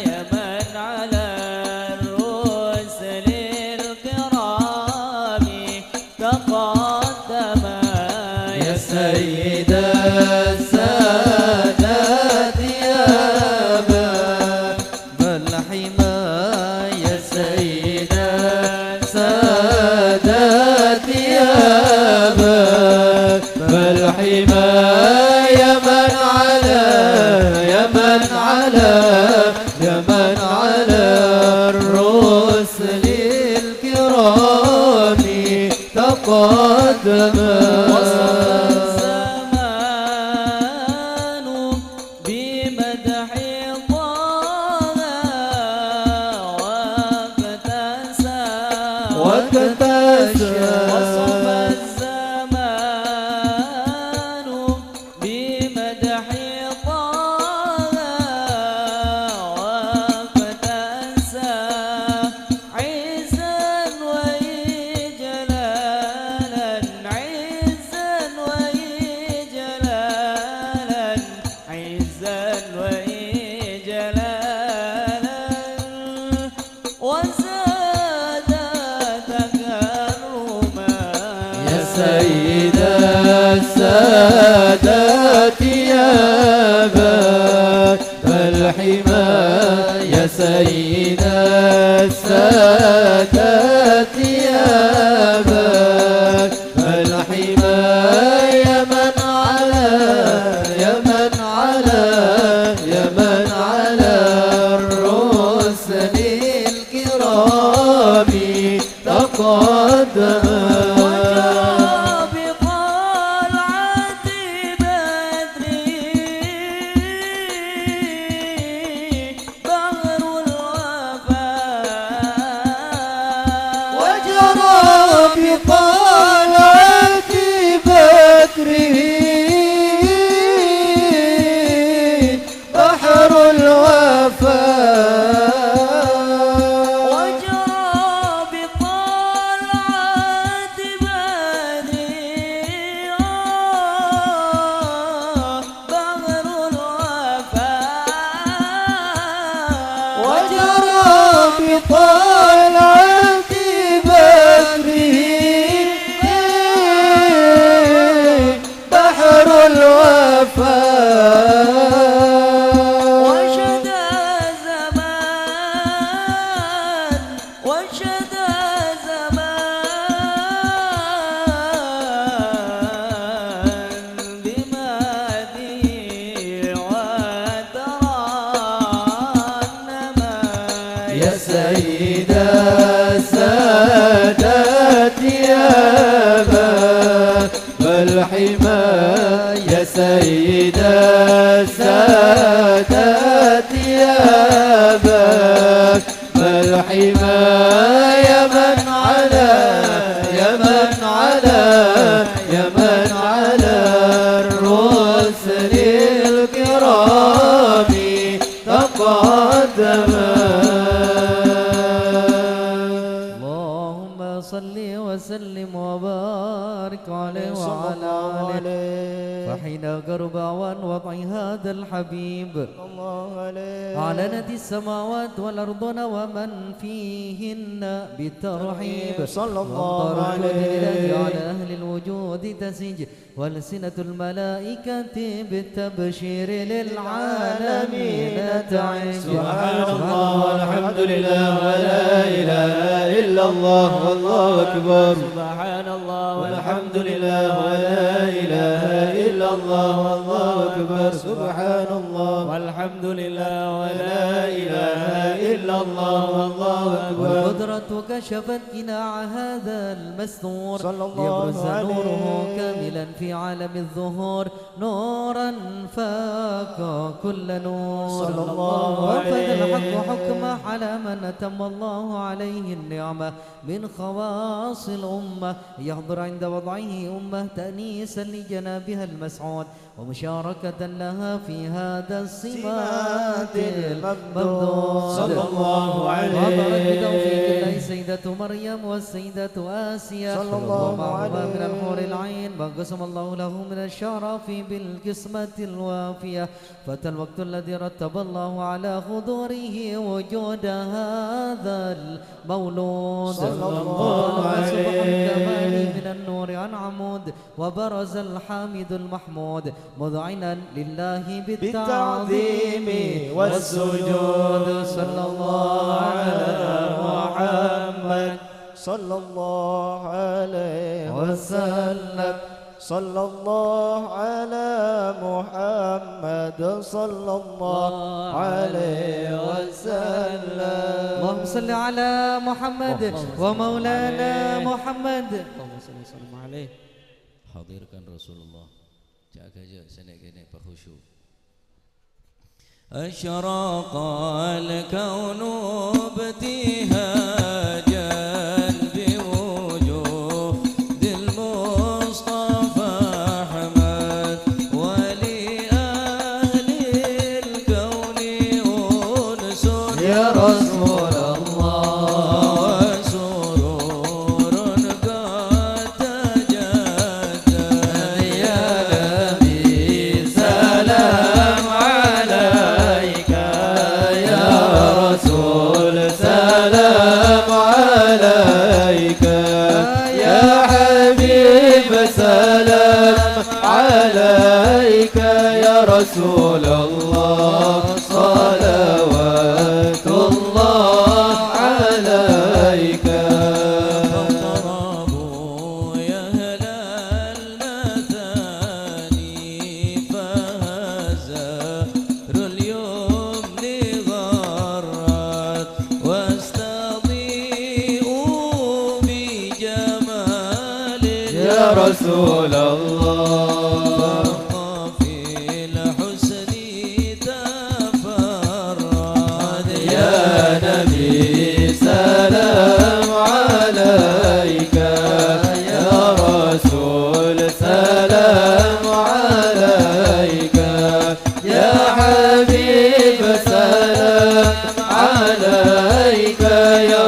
[SPEAKER 5] يا من على الرسل الكرام تقدم.
[SPEAKER 2] يا سيد السادات يا باب الحمى، يا سيد السادات يا باب الحمى، يا من على يا من على يا من على الرسل الكرام تقدم.
[SPEAKER 5] الزمان بمدح طه واكتسى وصف الزمان بمدح طه واكتسى عزا وإجلالا عزا وإجلالا عزا وإجلالا وزاد تكرما.
[SPEAKER 2] يا سيد السادات يا باب الحمى، يا سيد السادات يا باب الحمى، يا من على يا من على يا من على الرسل الكرام تقدم.
[SPEAKER 5] بطلعة بدر بحر الوفاء،
[SPEAKER 2] وجرى بطلعة بدره بحر الوفاء،
[SPEAKER 5] وجرى بطلعة بدر بحر الوفاء،
[SPEAKER 2] وجرى بطلعة بدره بحر الوفاء،
[SPEAKER 5] وشدى زمان وشدى زمان بمادي وترنما.
[SPEAKER 2] يا سيد السادات يا باب الحمى، يا سيد السادات يا
[SPEAKER 4] أباك فالحماية من على الرسل الكرام تقدما.
[SPEAKER 3] اللهم صل وسلم وبارك عليه وعلى آله. فحين قرب أوان وضع هذا الحبيب أعلنت السماوات والأرض ومن فيهن بالترحيب
[SPEAKER 4] صلى الله
[SPEAKER 3] عليه على أهل الوجود تسج والسنة الملائكة بالتبشير للعالمين تعج.
[SPEAKER 4] سبحان الله والحمد لله ولا إله إلا الله والله أكبر. سبحان الله والحمد لله ولا إله إلا الله والله أكبر. سبحان الله والحمد لله ولا إله إلا الله والله أكبر.
[SPEAKER 3] والقدرة كشفت قناع هذا المستور يبرز نوره كاملا في عالم الظهور نورا فاق كل نور.
[SPEAKER 4] صلى الله
[SPEAKER 3] وفد
[SPEAKER 4] عليه
[SPEAKER 3] الحق حكمه على من أتم الله عليه النعمة من خواص الأمة يحضر عند وضعه أمة تأنيسا لجنابها المسعود ومشاركة لها في هذا الصفات الممدود.
[SPEAKER 4] صلى الله عليه
[SPEAKER 3] وحضرت بتوفيق الله السيدة مريم والسيدة آسيا
[SPEAKER 4] صلى الله
[SPEAKER 3] ومعهما من
[SPEAKER 4] عليه
[SPEAKER 3] الحور العين ما قسم الله له من الشرف بالقسمة الوافية. فأتى الوقت الذي رتب الله على حضوره وجود هذا المولود
[SPEAKER 4] صلى الله عليه
[SPEAKER 3] من النور عن عمود وبرز الحامد المحمود مذعنا لله بالتعظيم والسجود. صلى الله على محمد
[SPEAKER 4] صلى الله عليه وسلم. صلى الله على محمد صلى الله عليه وسلم.
[SPEAKER 3] اللهم صل على محمد ومولانا محمد.
[SPEAKER 5] اللهم صل وسلم عليه.
[SPEAKER 2] Hadirkan Rasulullah. Jaga je senek-genek berkhusyuk. Asyraqa al-kaunu ibtihajan biwujudil Mustafa Ahmad wa li ahli al-kauni unsun
[SPEAKER 3] Ya Rasulullah
[SPEAKER 4] عليك يا رسول الله صلوات الله عليك.
[SPEAKER 2] فاقربوا يا أهل المثاني فهزار اليمن غرت واستضيئوا بجمال
[SPEAKER 4] يا رسول الله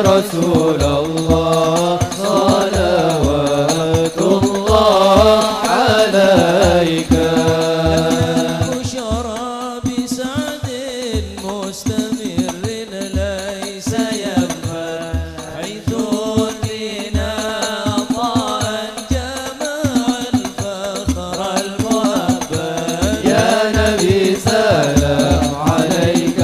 [SPEAKER 4] رسول الله صلوات الله عليك.
[SPEAKER 2] بشرى بسعد مستمر ليس ينفد حيث لنا عطاء جمع الفخر المهبب.
[SPEAKER 4] يا نبي سلام عليك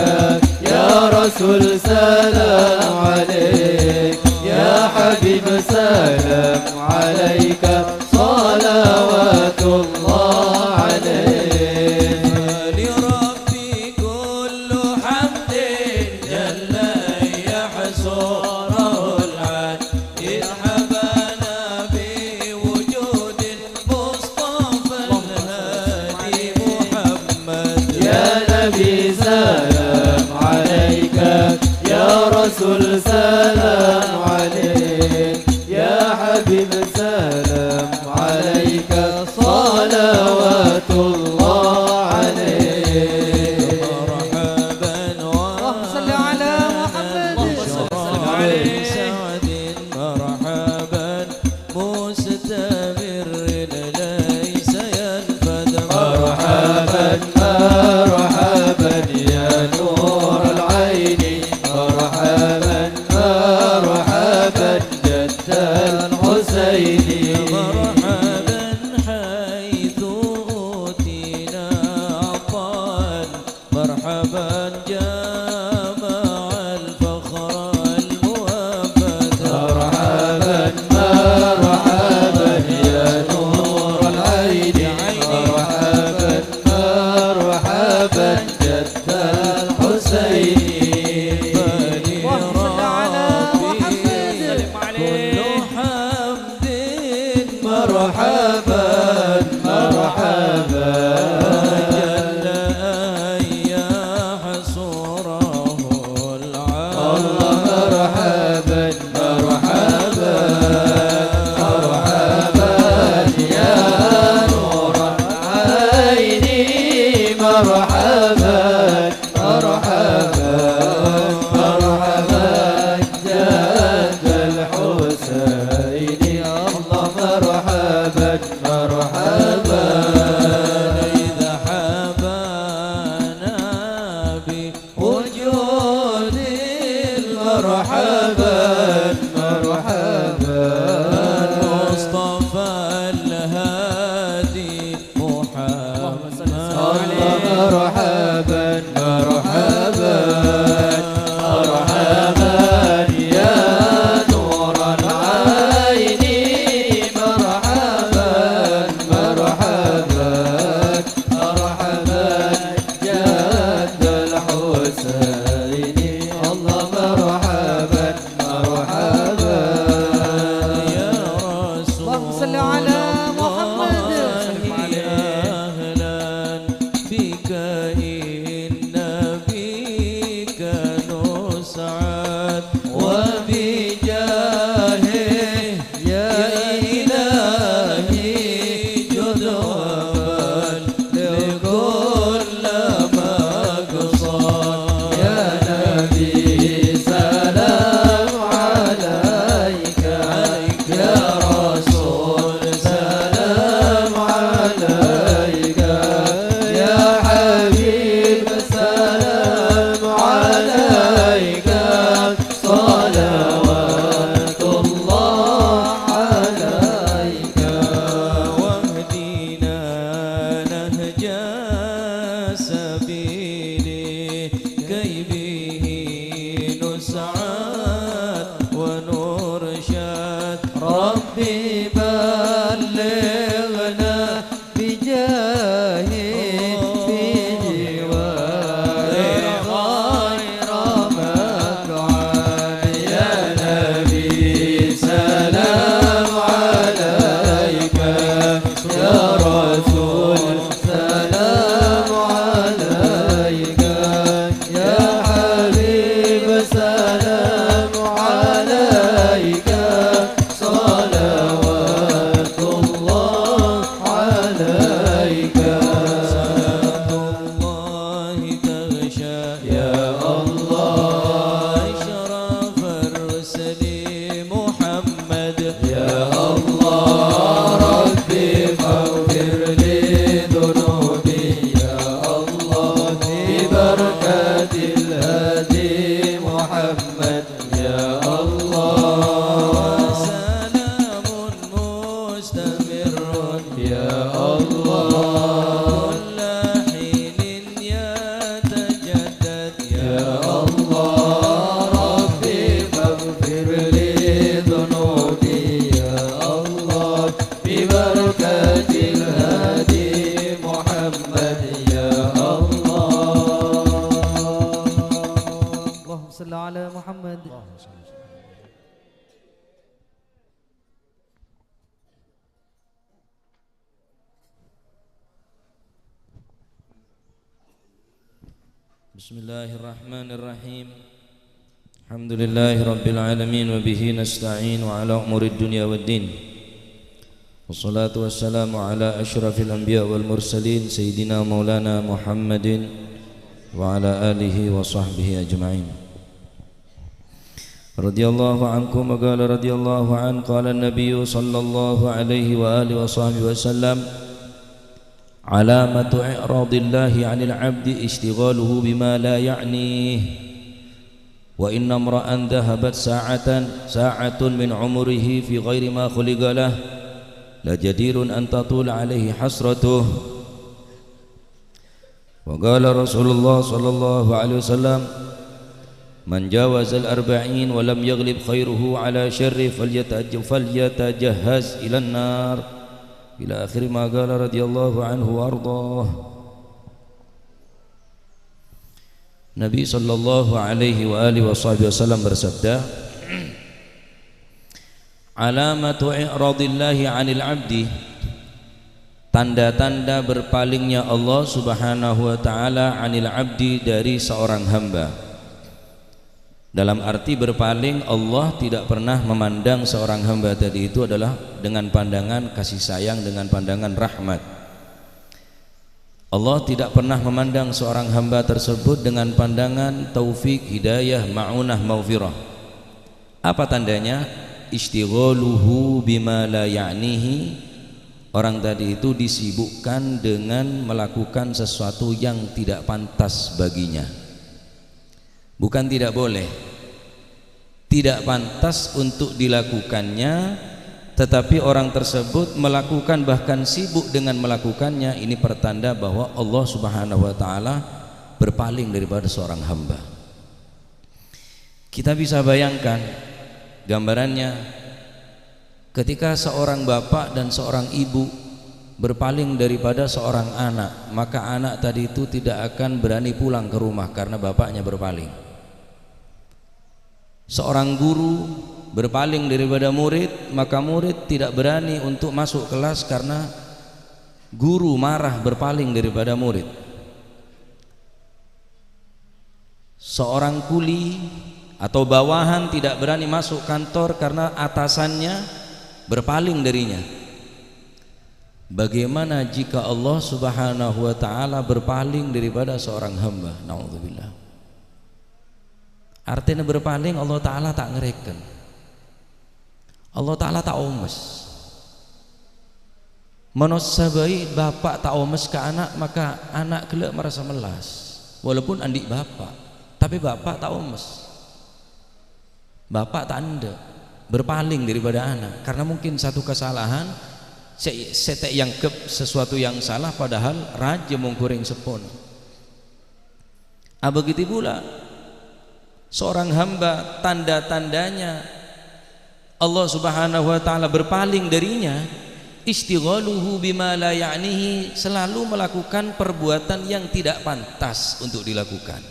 [SPEAKER 4] يا رسول سلام عليك يا حبيب سلام عليك صلوات الله عليك.
[SPEAKER 2] لربي كل حمد جل يحصره العد إذ حبانا بوجود المصطفى الهادي محمد.
[SPEAKER 4] يا نبي سلام عليك رسول سلام عليك يا حبيب سلام عليك صلوات الله عليك
[SPEAKER 2] مرحبا
[SPEAKER 3] اللهم صل على محمد
[SPEAKER 2] سعد مرحبا مستمر ليس ينفد
[SPEAKER 4] مرحبا مرحبا يا نور العين مرحبا مرحبا جد الحسين
[SPEAKER 2] مرحبا حيث أوتينا عطاء مرحبا جامع الفخر الموفد
[SPEAKER 4] مرحبا مرحبا يا نور العين مرحبا مرحبا جد الحسين
[SPEAKER 3] اللهم صل على محمد
[SPEAKER 2] كل حمد
[SPEAKER 4] مرحبا مرحبا
[SPEAKER 2] جل أن يحصره العالم
[SPEAKER 4] الله مرحبا مرحبا مرحبا يا نور العين مرحبا مرحبا مرحبا جد الحسين الله مرحبا مرحبا
[SPEAKER 2] إذا حبانا بوجود
[SPEAKER 4] مرحبا مرحبا
[SPEAKER 2] المصطفى الهادي محمد
[SPEAKER 4] الله مرحبا مرحبا مرحبا يا نور العين مرحبا مرحبا مرحبا جد الحسين الله مرحبا مرحبا
[SPEAKER 2] يا رسول
[SPEAKER 3] اللهم صل على محمد
[SPEAKER 2] أهلا بك إن بك نسعد
[SPEAKER 4] وبجاهه يا إلهي جد وبل لكل مقصد يا نبي سلام عليك يا رسول سلام عليك يا حبيب سلام عليك صلوات الله عليك
[SPEAKER 2] واهدنا نهج سبيلي كي به نسعد ونرشد
[SPEAKER 4] ربي بلغنا بجاهه في جواره غير مقعد يا نبي سلام عليك يا رسول سلام عليك يا حبيب سلام عليك صلوات الله عليك
[SPEAKER 2] صلاة الله تغشى
[SPEAKER 4] يا الله
[SPEAKER 2] أشرف الرسل محمد
[SPEAKER 4] يا الله ربي فاغفر لي ذنوبي يا الله ببركة الهادي محمد يا الله
[SPEAKER 2] سلام مستمر
[SPEAKER 4] يا الله
[SPEAKER 2] كل حين يتجدد
[SPEAKER 4] يا الله ربي فاغفر لي ذنوبي يا الله ببركة الهادي محمد يا الله
[SPEAKER 3] اللهم صل على محمد
[SPEAKER 2] بسم الله الرحمن الرحيم Alhamdulillahi Rabbil Alamin wa bihi nasta'in wa ala umuri dunya waddin. Wassalatu wassalamu ala ashrafil anbiya wal mursalin Sayyidina Maulana Muhammadin wa ala alihi wa sahbihi ajma'in. Radiyallahu ankum wa qala radiyallahu an qala an-nabiyyu sallallahu alaihi wa alihi wa sahbihi wa sallam alamatu i'radillahi 'anil 'abdi ishtighaluhu bima la ya'nihi wa inna imra'an dhahabat sa'atun min umrihi fi ghairi ma khuliqa lah la jadirun an tatul alaihi hasratuh. Wa qala Rasulullah sallallahu alaihi wasallam man jawaza al-arba'in wa lam yaghlib khairuhu ala syarri falyatajahhaz ila an-nar ila akhir ma qala radhiyallahu anhu wa ardhah. Nabi sallallahu alaihi wa alihi wasallam bersabda, alamatu i'radillahi 'anil 'abdi, tanda-tanda berpalingnya Allah subhanahu wa ta'ala 'anil 'abdi dari seorang hamba. Dalam arti berpaling, Allah tidak pernah memandang seorang hamba tadi itu adalah dengan pandangan kasih sayang, dengan pandangan rahmat. Allah tidak pernah memandang seorang hamba tersebut dengan pandangan taufik, hidayah, ma'unah, maghfirah. Apa tandanya? Ishtighaluhu bima la ya'nihi. Orang tadi itu disibukkan dengan melakukan sesuatu yang tidak pantas baginya. Bukan tidak boleh, tidak pantas untuk dilakukannya, tetapi orang tersebut melakukan, bahkan sibuk dengan melakukannya. Ini pertanda bahwa Allah subhanahu wa ta'ala berpaling daripada seorang hamba. Kita bisa bayangkan gambarannya ketika seorang bapak dan seorang ibu berpaling daripada seorang anak, maka anak tadi itu tidak akan berani pulang ke rumah karena bapaknya berpaling. Seorang guru berpaling daripada murid, maka murid tidak berani untuk masuk kelas karena guru marah berpaling daripada murid. Seorang kuli atau bawahan tidak berani masuk kantor karena atasannya berpaling darinya. Bagaimana jika Allah subhanahu wa ta'ala berpaling daripada seorang hamba? Na'udzubillah. Artinya berpaling, Allah ta'ala tak ngereken, Allah ta'ala tak omes. Manosabai bapak tak omes ke anak, maka anak gelak merasa melas walaupun andik bapak, tapi bapak tak omes, bapak tak anda berpaling daripada anak karena mungkin satu kesalahan, setek yang ke sesuatu yang salah, padahal raja mengkuring sepon. Begitu pula seorang hamba, tanda-tandanya Allah subhanahu wa ta'ala berpaling darinya, istighaluhu bima la ya'nihi, selalu melakukan perbuatan yang tidak pantas untuk dilakukan.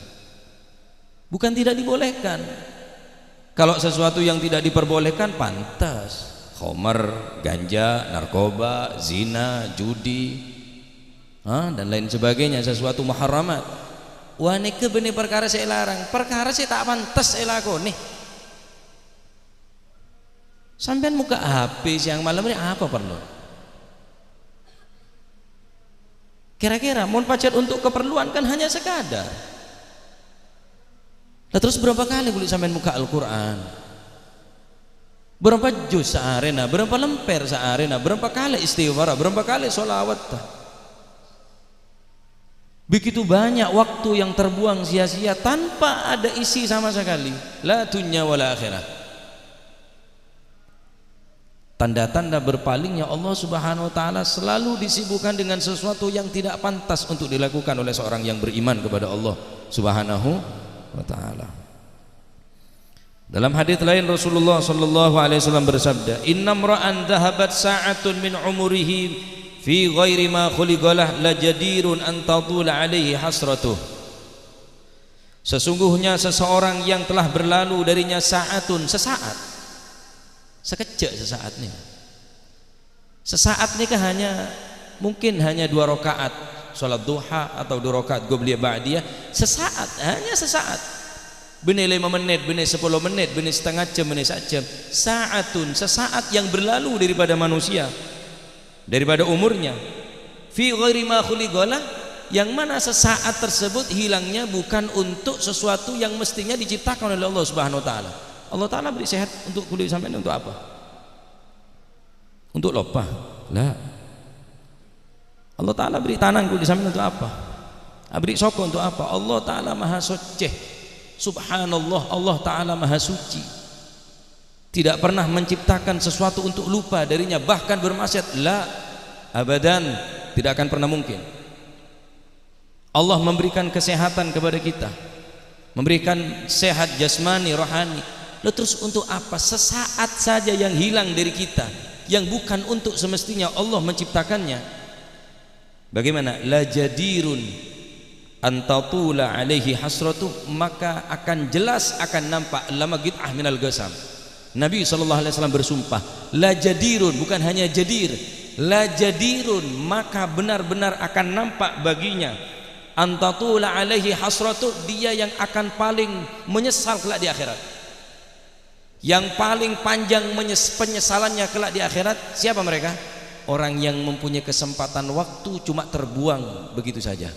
[SPEAKER 2] Bukan tidak dibolehkan. Kalau sesuatu yang tidak diperbolehkan pantas, khamar, ganja, narkoba, zina, judi, dan lain sebagainya, sesuatu muharramat. Wah niki benih perkara saya larang, perkara saya tak pantas saya lakoni. Sampean muka HP siang malam ini apa perlu? Kira-kira mau pacar untuk keperluan kan hanya sekadar. Nah, terus berapa kali boleh sampean muka Al-Quran? Berapa juz searena? Berapa lemper searena? Berapa kali istighfar? Berapa kali sholawat? Begitu banyak waktu yang terbuang sia-sia tanpa ada isi sama sekali. La dunya wala akhirah. Tanda-tanda berpalingnya Allah subhanahu wa ta'ala selalu disibukkan dengan sesuatu yang tidak pantas untuk dilakukan oleh seorang yang beriman kepada Allah subhanahu wa ta'ala. Dalam hadis lain Rasulullah sallallahu alaihi wasallam bersabda, inna imra'an dhahabat sa'atun min umurihi fi ghairi ma khuliqalah la jadirun an tadula alaihi hasratuh. Sesungguhnya seseorang yang telah berlalu darinya sa'atun, sesaat, sekejap sesaat nih. Sesaat nih hanya mungkin hanya 2 rakaat salat duha atau 2 rakaat qobliyah ba'diyah, sesaat, hanya sesaat. benih 5 menit, benih 10 menit, benih setengah jam, benih 1 jam. Sa'atun, sesaat yang berlalu daripada manusia, daripada umurnya. Fi ghairi ma khuliqalah, yang mana sesaat tersebut hilangnya bukan untuk sesuatu yang mestinya diciptakan oleh Allah Subhanahu wa taala. Allah taala beri sehat untuk kulit sampean untuk apa? Untuk lopah? La. Allah taala beri tangan kulit sampean untuk apa? Beri soko untuk apa? Allah taala maha suci. Subhanallah, Allah Ta'ala maha suci, tidak pernah menciptakan sesuatu untuk lupa darinya, bahkan bermaksiat. La, abadan, tidak akan pernah mungkin. Allah memberikan kesehatan kepada kita, memberikan sehat jasmani, rohani. Lalu terus untuk apa? Sesaat saja yang hilang dari kita, yang bukan untuk semestinya Allah menciptakannya. Bagaimana? La jadirun antatula alaihi hasratu, maka akan jelas, akan nampak lama git'ah minal gasam. Nabi SAW bersumpah, la jadirun, bukan hanya jadir, la jadirun, maka benar-benar akan nampak baginya, antatula alaihi hasratu, dia yang akan paling menyesal kelak di akhirat, yang paling panjang penyesalannya kelak di akhirat. Siapa mereka? Orang yang mempunyai kesempatan waktu cuma terbuang begitu saja.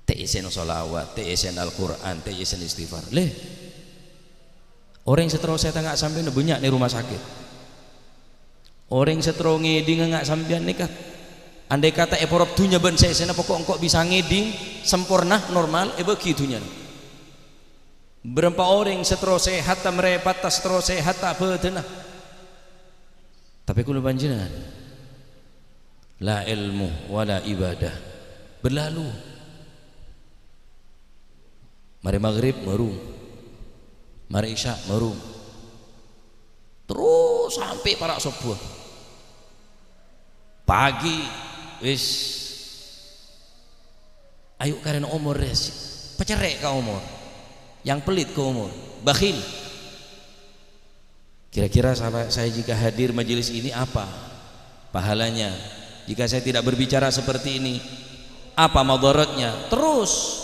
[SPEAKER 2] Teisen sholawat, teisen Al-Quran, teisen istighfar. Leh, orang yang seterusnya nggak sampai banyak di rumah sakit. Orang yang seterusnya ngeding nggak sampean nikah. Andai kata eporop dunia ben saya pokok engkau bisa ngeding sempurna normal, begitunya. Berapa orang yang seterusnya hatta merepat, seterusnya hatta betenah. Tapi kalau panjenengan la ilmu wala ibadah berlalu. Mari maghrib merung, mari isya merung, terus sampai para subuh. Pagi wis ayo karena umur res, pecerek ke umur, yang pelit ke umur, bakhil. Kira-kira saya jika hadir majelis ini apa pahalanya? Jika saya tidak berbicara seperti ini, apa madaratnya? Terus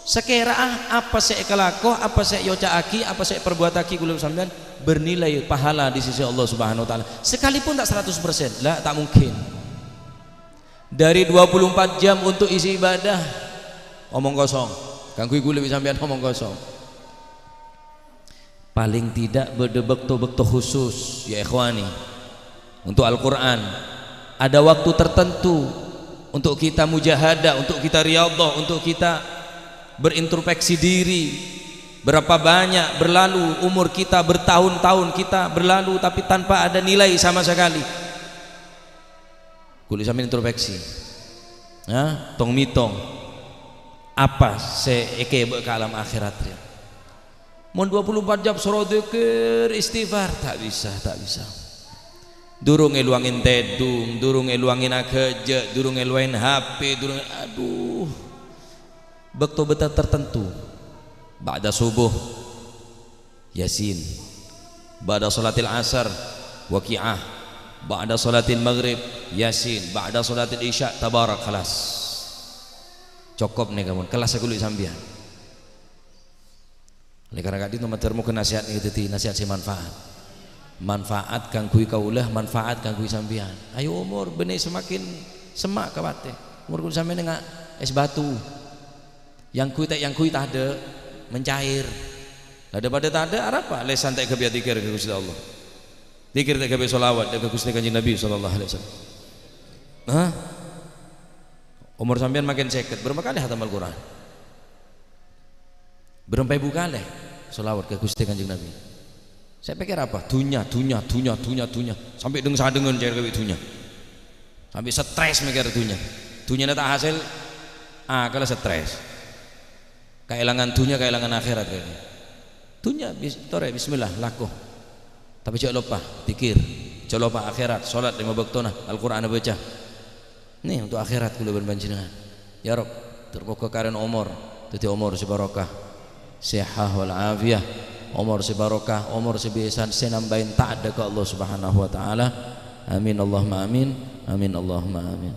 [SPEAKER 2] sekira apa saya kelako, apa saya yocaaki, apa saya perbuat aki gulung sampean bernilai pahala di sisi Allah Subhanahu wa taala. Sekalipun tak 100%, lah tak mungkin. Dari 24 jam untuk isi ibadah omong kosong. Kanggo gulung sampean omong kosong. Paling tidak berdebek-tobek khusus ya ikhwani. Untuk Al-Qur'an ada waktu tertentu untuk kita mujahadah, untuk kita riyadhah, untuk kita berintrospeksi diri. Berapa banyak berlalu umur kita, bertahun-tahun kita berlalu tapi tanpa ada nilai sama sekali. Kulit sambil introspeksi, tong mitong apa seeke ke alam akhirat ya. Mau 24 jam suruh dzikir istighfar tak bisa, tak bisa. Durung eluangin tedung, durung eluangin kerja, durung eluangin HP, durung, aduh. Waktu tertentu ba'da subuh Yasin, ba'da salatil asar Waqi'ah, ba'da salatil maghrib Yasin, ba'da salatil isya Tabarak. Khalas cukup nih kamu kelas aku sambian. Oleh karena itu matermu ke nasihat itu nasihat si manfaat kang kui kaulah, manfaat kang kui sambian. Ayo umur benih semakin semak kabate umur kui sambian dengan es batu. Yang kui tak ada mencair. Daripada tak ada apa? Lesan tak kebiar dikir ke Gusti Allah. Dikir tak kebiar solawat ke Gusti Kanjeng Nabi sallallahu alaihi wasallam. Umur sampean makin seket, berapa kali hatam Al-Qur'an? Berapa ibu kali solawat ke Gusti Kanjeng Nabi? Saya pikir apa? Dunya sampai dengen cair ke dunya. Sampai stres mikir dunya. Dunya tak hasil, kalau stres. Kehilangan dunia, kehilangan akhirat kayaknya. Dunia bismillah laku. Tapi jangan lupa zikir, jangan lupa akhirat, salat 5 waktu Al-Qur'an baca. Nih untuk akhirat kula panjenengan. Ya Rabb, terpokok karen umur, dadi umur si barokah, sehat wal afiyah, umur si barokah, umur si bisan senambahin ta'adda ke Allah Subhanahu wa taala. Amin Allahumma amin. Amin Allahumma amin.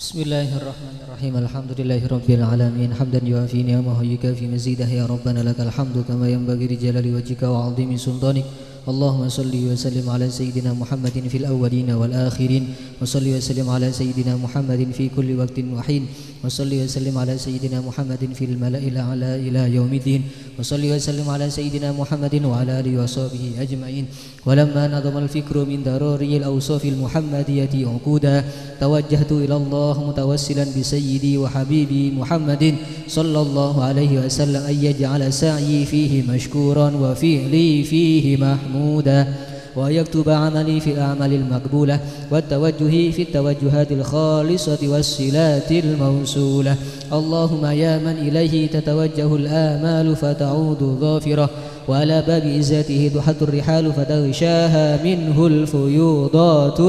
[SPEAKER 3] Bismillahirrahmanirrahim. Alhamdulillahirabbil alamin. Hamdan yuafi ni'amahu yukafi mazidah ya rabbana lakal hamdu kama yanbaghi li jalali wajhika wa 'azimi sultanik. Allahumma salli wa sallim ala sayyidina Muhammadin fil awwalin wal akhirin wa salli wa sallim ala sayyidina Muhammadin fi kulli waqtin wa hin wa salli wa sallim ala sayyidina Muhammadin fil mala'il a'la ila yaumiddin wa salli wa sallim ala sayyidina Muhammadin wa ala alihi wa sahbihi ajma'in. Walamma nadama al-fikru min darari al-awsaf al-muhammadiyati uquda tawajjahtu ila Allah mutawassilan bi sayyidi wa habibi Muhammadin sallallahu alaihi wasallam ay yaj'ala sa'yi fihi mashkuran wa fi'li fihi mahmuda ويكتب عملي في الأعمال المقبولة والتوجه في التوجهات الخالصة والصلات الموصولة. اللهم يا من إليه تتوجه الآمال فتعود ظافرة وعلى باب عزته تحط الرحال فتغشاها منه الفيوضات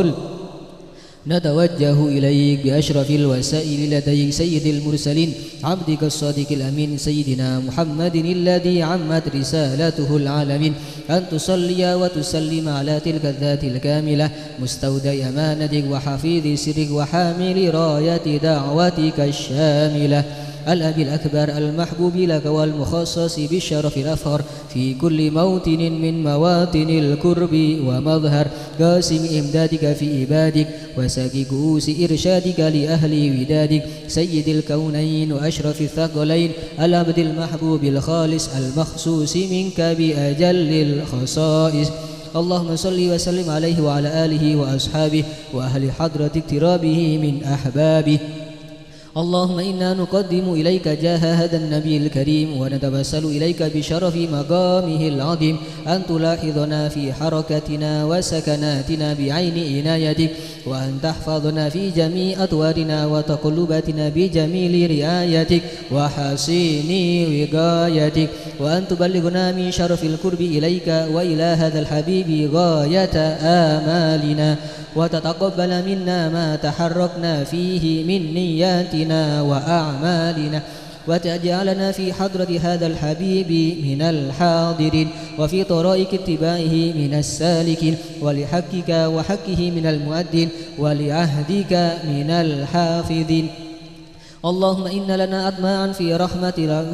[SPEAKER 3] نتوجه إليك بأشرف الوسائل لديك سيد المرسلين عبدك الصادق الأمين سيدنا محمد الذي عمت رسالته العالمين أن تصلي وتسلم على تلك الذات الكاملة مستودع أمانتك وحفيظ سرك وحامل راية دعوتك الشاملة الأب الأكبر المحبوب لك والمخصص بالشرف الأفخر في كل موطن من مواطن الكرب ومظهر قاسم إمدادك في عبادك وساقي كؤوس إرشادك لأهل ودادك سيد الكونين وأشرف الثقلين العبد المحبوب الخالص المخصوص منك بأجل الخصائص. اللهم صل وسلم عليه وعلى آله وأصحابه وأهل حضرة اقترابه من أحبابه. اللهم إنا نقدم إليك جاه هذا النبي الكريم ونتوسل إليك بشرف مقامه العظيم أن تلاحظنا في حركتنا وسكناتنا بعين عنايتك وأن تحفظنا في جميع أطوارنا وتقلباتنا بجميل رعايتك وحسين وقايتك وأن تبلغنا من شرف القرب إليك وإلى هذا الحبيب غاية آمالنا وتتقبل منا ما تحركنا فيه من نياتنا وأعمالنا وتجعلنا في حضرة هذا الحبيب من الحاضرين وفي طرائق اتباعه من السالكين ولحقك وحقه من المؤدين ولعهدك من الحافظين. اللهم إن لنا أطماعا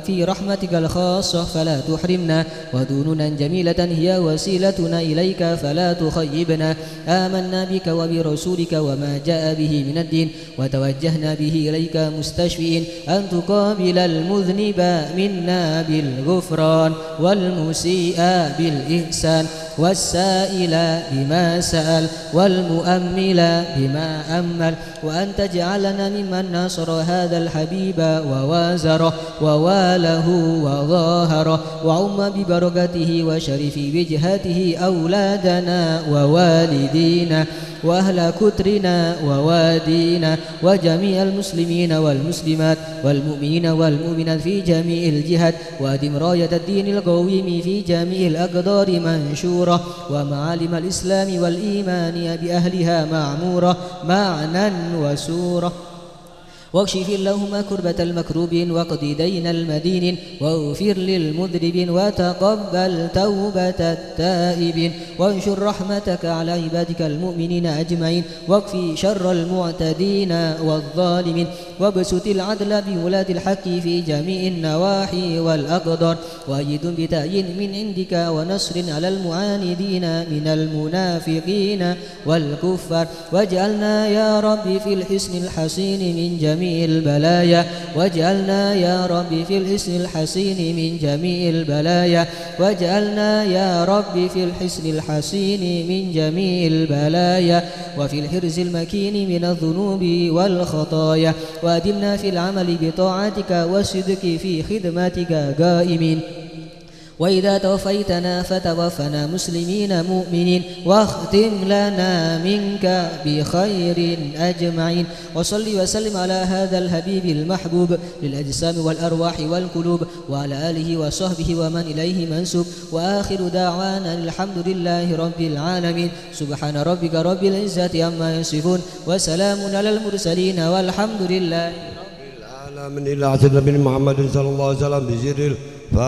[SPEAKER 3] في رحمتك الخاصة فلا تحرمنا ودوننا جميلة هي وسيلتنا إليك فلا تخيبنا. آمنا بك وبرسولك وما جاء به من الدين وتوجهنا به إليك مستشفئين أن تقابل المذنب منا بالغفران والمسيء بالإحسان والسائل بما سأل والمؤمل بما أمل وأن تجعلنا ممن ناصر هذا الحبيب ووازره وواله وظاهره وعم ببركته وشرف وجهته أولادنا ووالدينا وأهل كترنا ووادينا وجميع المسلمين والمسلمات والمؤمنين والمؤمنات في جميع الجهات وأدم راية الدين القويم في جميع الأقدار منشورة ومعالم الإسلام والإيمان بأهلها معمورة معنى وسورة واكشف اللهم كربة المكروبين واقض دين المدينين واغفر للمذنبين وتقبل توبة التائبين وانشر رحمتك على عبادك المؤمنين أجمعين واكفي شر المعتدين والظالمين وابسط العدل بولاة الحق في جميع النواحي والأقدار وأيد بتأييد من عندك ونصر على المعاندين من المنافقين والكفار واجعلنا يا رب في الحسن الحسين من جميع البلايا واجعلنا يا رب في الحسن الحسين من جميع البلايا واجعلنا يا رب في الحسن الحسين من جميع البلايا وفي الحرز المكين من الذنوب والخطايا وأدمنا في العمل بطاعتك والصدق في خدمتك قائمين وإذا توفيتنا فتوفنا مسلمين مؤمنين واختم لنا منك بخير أجمعين وصل وسلم على هذا الحبيب المحبوب للأجسام والأرواح والقلوب وعلى آله وصحبه ومن إليه منسوب وآخر دعوانا الحمد لله رب العالمين سبحان ربك رب العزة عما يصفون وسلام على المرسلين والحمد لله
[SPEAKER 6] رب العالمين إلى عهد النبي محمد صلى الله عليه وسلم بزر